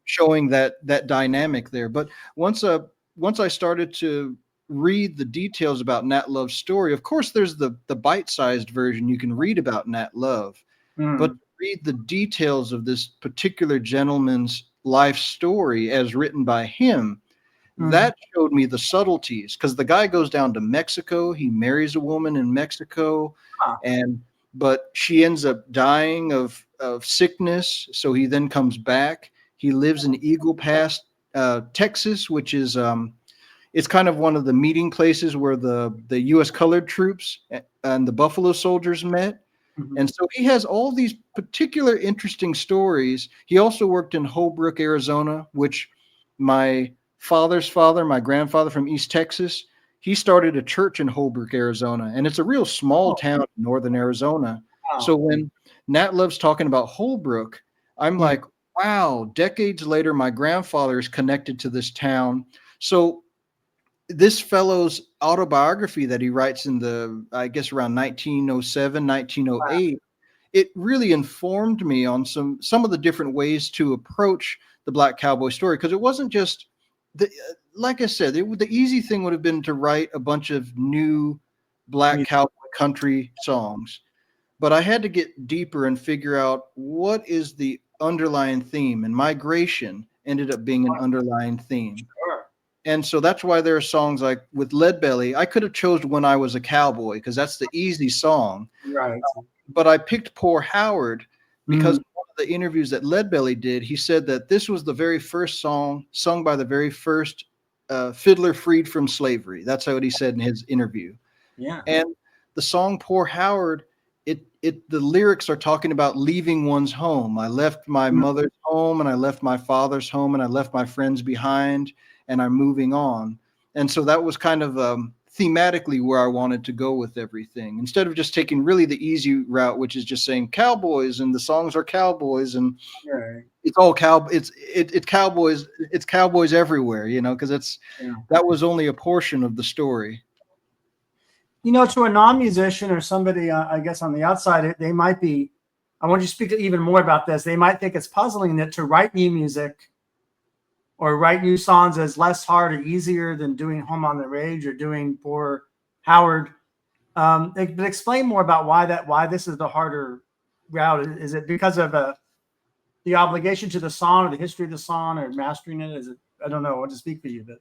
showing that dynamic there. But once I started to read the details about Nat Love's story, of course there's the bite-sized version you can read about Nat Love, but to read the details of this particular gentleman's life story as written by him, that showed me the subtleties, because the guy goes down to Mexico, he marries a woman in Mexico, but she ends up dying of sickness, so he then comes back. He lives in Eagle Pass, Texas, which is it's kind of one of the meeting places where the U.S. colored troops and the Buffalo Soldiers met. And so he has all these particular interesting stories. He also worked in Holbrook, Arizona, which my father's father, my grandfather from East Texas, he started a church in Holbrook, Arizona, and it's a real small town in northern Arizona. So when Nat Love's talking about Holbrook, I'm like, wow, decades later, my grandfather is connected to this town. So this fellow's autobiography that he writes in I guess around 1907, 1908, it really informed me on some of the different ways to approach the Black Cowboy story, because it wasn't just like I said, the easy thing would have been to write a bunch of new Black Cowboy country songs, but I had to get deeper and figure out what is the underlying theme, and migration ended up being an underlying theme. And so that's why there are songs like with Leadbelly. I could have chosen When I Was a Cowboy because that's the easy song. Right. But I picked Poor Howard because one of the interviews that Leadbelly did, he said that this was the very first song sung by the very first fiddler freed from slavery. That's what he said in his interview. Yeah. And the song Poor Howard, the lyrics are talking about leaving one's home. I left my mother's home, and I left my father's home, and I left my friends behind, and I'm moving on. And so that was kind of thematically where I wanted to go with everything, instead of just taking really the easy route, which is just saying cowboys and the songs are cowboys and it's all it's cowboys. It's cowboys everywhere, because that was only a portion of the story.
To a non-musician or somebody, I guess on the outside, they might be, I want you to speak even more about this. They might think it's puzzling that to write new music or write new songs is less hard or easier than doing Home on the Range or doing Poor Howard. But explain more about why this is the harder route. Is it because of the obligation to the song or the history of the song or mastering it? Is it? I don't know what to speak for you, but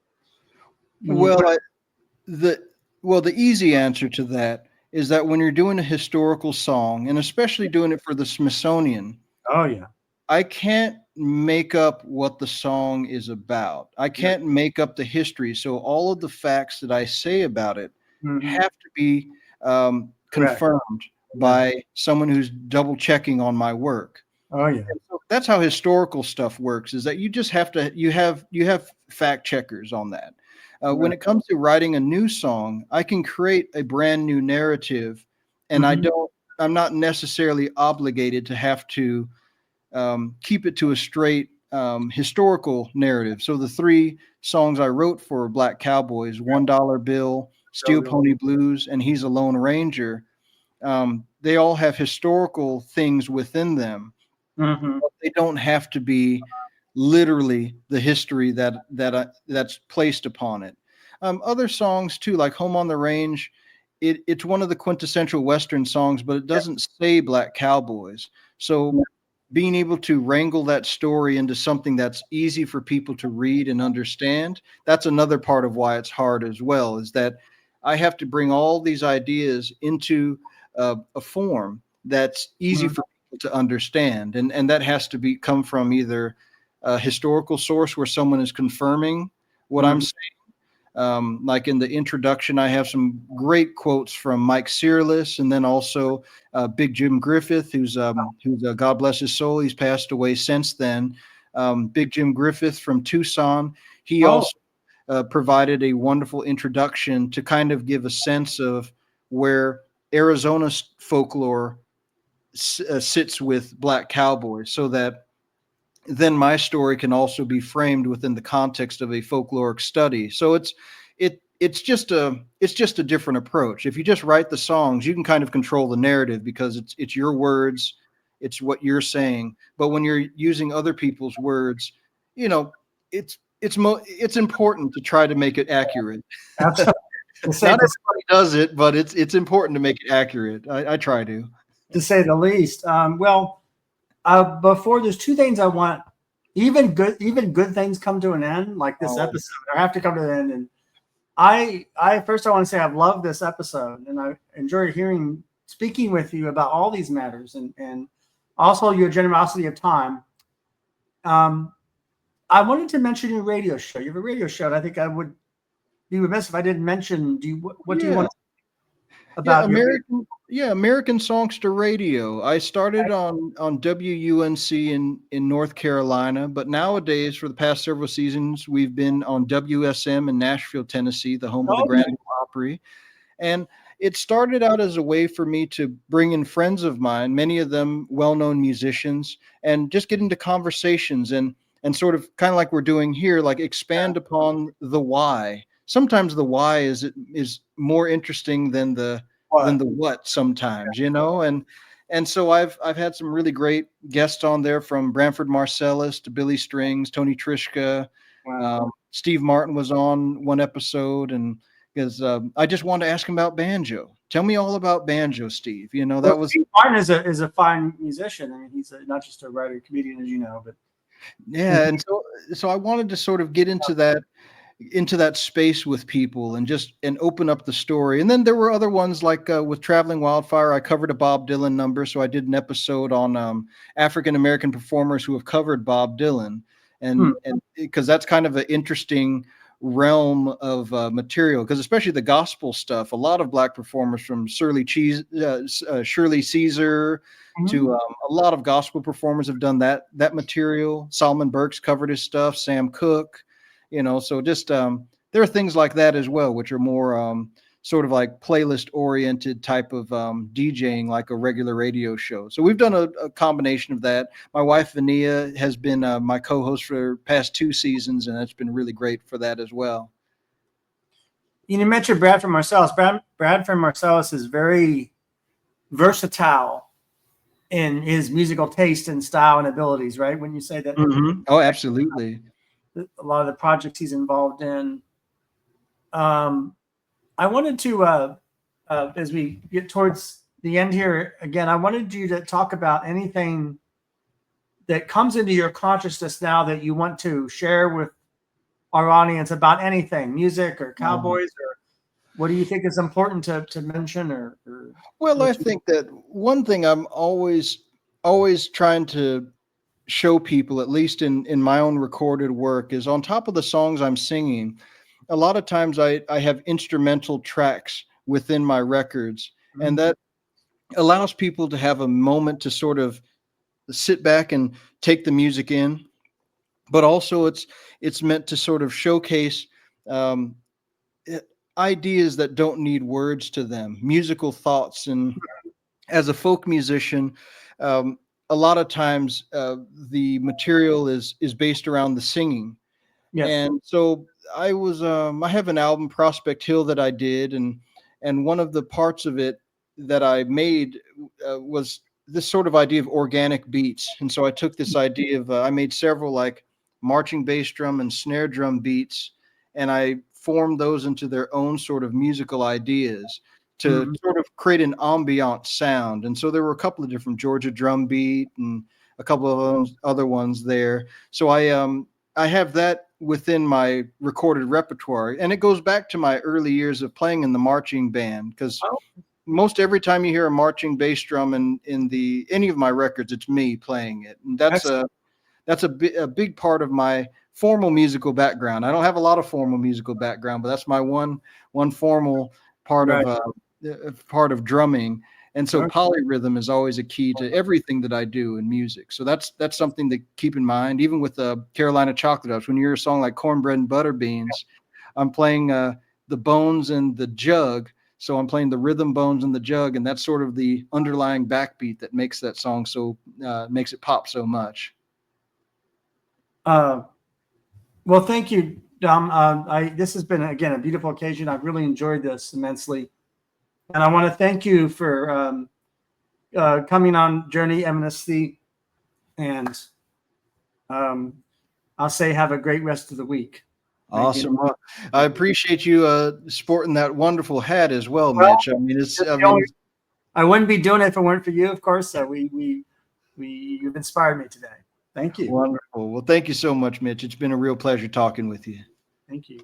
the easy answer to that is that when you're doing a historical song, and especially doing it for the Smithsonian, I can't make up what the song is about. I can't make up the history. So all of the facts that I say about it have to be confirmed by someone who's double checking on my work. Oh yeah. So that's how historical stuff works, is that you just have to, you have fact checkers on that. When it comes to writing a new song, I can create a brand new narrative, and I'm not necessarily obligated to have to keep it to a straight historical narrative. So the three songs I wrote for Black Cowboys, $1 Bill, Steel Pony Blues, and He's a Lone Ranger, they all have historical things within them.
Mm-hmm.
But they don't have to be literally the history that's placed upon it. Other songs too, like Home on the Range, it's one of the quintessential Western songs, but it doesn't say Black Cowboys. So being able to wrangle that story into something that's easy for people to read and understand, that's another part of why it's hard as well, is that I have to bring all these ideas into a form that's easy for people to understand. And that has to come from either a historical source where someone is confirming what I'm saying. Like in the introduction, I have some great quotes from Mike Searless, and then also Big Jim Griffith, who's God bless his soul. He's passed away since then. Big Jim Griffith from Tucson. He also provided a wonderful introduction to kind of give a sense of where Arizona's folklore sits with Black Cowboys, so that then my story can also be framed within the context of a folkloric study. So it's just a different approach. If you just write the songs, you can kind of control the narrative because it's your words, it's what you're saying. But when you're using other people's words, it's important to try to make it accurate. Not everybody does it, but it's important to make it accurate. I try to
say the least. Before, there's two things I want. Even good things come to an end, like this episode. I have to come to the end. And I want to say I've loved this episode, and I enjoyed speaking with you about all these matters, and also your generosity of time. I wanted to mention your radio show. You have a radio show, and I think I would be remiss if I didn't mention. What do you want to about
American Songster Radio. I started on WUNC in North Carolina, but nowadays for the past several seasons we've been on WSM in Nashville, Tennessee, the home of the Grand Ole Opry. And it started out as a way for me to bring in friends of mine, many of them well-known musicians, and just get into conversations and sort of kind of like we're doing here, like expand upon the why. Sometimes the why is more interesting than the what sometimes, and so I've had some really great guests on there, from Branford Marcellus to Billy Strings, Tony Trischka. Steve Martin was on one episode, and because I just wanted to ask him about banjo. Tell me all about banjo, Steve. Steve
Martin is a fine musician. I mean, he's not just a writer, comedian, as you know, but
yeah. And so I wanted to sort of get into that space with people and open up the story. And then there were other ones like with Traveling Wildfire, I covered a Bob Dylan number. So I did an episode on African-American performers who have covered Bob Dylan. And because that's kind of an interesting realm of material, because especially the gospel stuff, a lot of Black performers, from Shirley Caesar to a lot of gospel performers have done that material. Solomon Burke's covered his stuff, Sam Cooke. So just there are things like that as well, which are more sort of like playlist oriented type of DJing, like a regular radio show. So we've done a combination of that. My wife, Vania, has been my co-host for the past 2 seasons, and it's been really great for that as well.
You mentioned Bradford Marcellus. Bradford Marcellus is very versatile in his musical taste and style and abilities, right? When you say that.
Mm-hmm. Oh, absolutely.
A lot of the projects he's involved in. I wanted to, as we get towards the end here again, I wanted you to talk about anything that comes into your consciousness now that you want to share with our audience about anything, music or cowboys, or what do you think is important to mention? Well,
I think that one thing I'm always trying to show people, at least in my own recorded work, is on top of the songs I'm singing, a lot of times I have instrumental tracks within my records, and that allows people to have a moment to sort of sit back and take the music in, but also it's meant to sort of showcase ideas that don't need words to them, musical thoughts. And as a folk musician, a lot of times the material is based around the singing.
Yes.
And so I have an album, Prospect Hill, that I did, and one of the parts of it that I made was this sort of idea of organic beats. And so I took this idea of I made several like marching bass drum and snare drum beats, and I formed those into their own sort of musical ideas to sort of create an ambient sound. And so there were a couple of different Georgia drum beat and a couple of other ones there. So I have that within my recorded repertoire, and it goes back to my early years of playing in the marching band, because most every time you hear a marching bass drum in any of my records, it's me playing it, and that's a big part of my formal musical background. I don't have a lot of formal musical background, but that's my one formal part of drumming. And so polyrhythm is always a key to everything that I do in music. So that's something to keep in mind. Even with Carolina Chocolate Drops, when you hear a song like Cornbread and Butter Beans, I'm playing the bones and the jug. So I'm playing the rhythm, bones, and the jug, and that's sort of the underlying backbeat that makes that song makes it pop so much.
Well, thank you, Dom. This has been, again, a beautiful occasion. I've really enjoyed this immensely. And I want to thank you for coming on Journey MNSC. And I'll say have a great rest of the week.
Awesome. Well, I appreciate you sporting that wonderful hat as well, Mitch. I mean,
I wouldn't be doing it if it weren't for you, of course. You've inspired me today. Thank you.
Wonderful. Well, thank you so much, Mitch. It's been a real pleasure talking with you.
Thank you.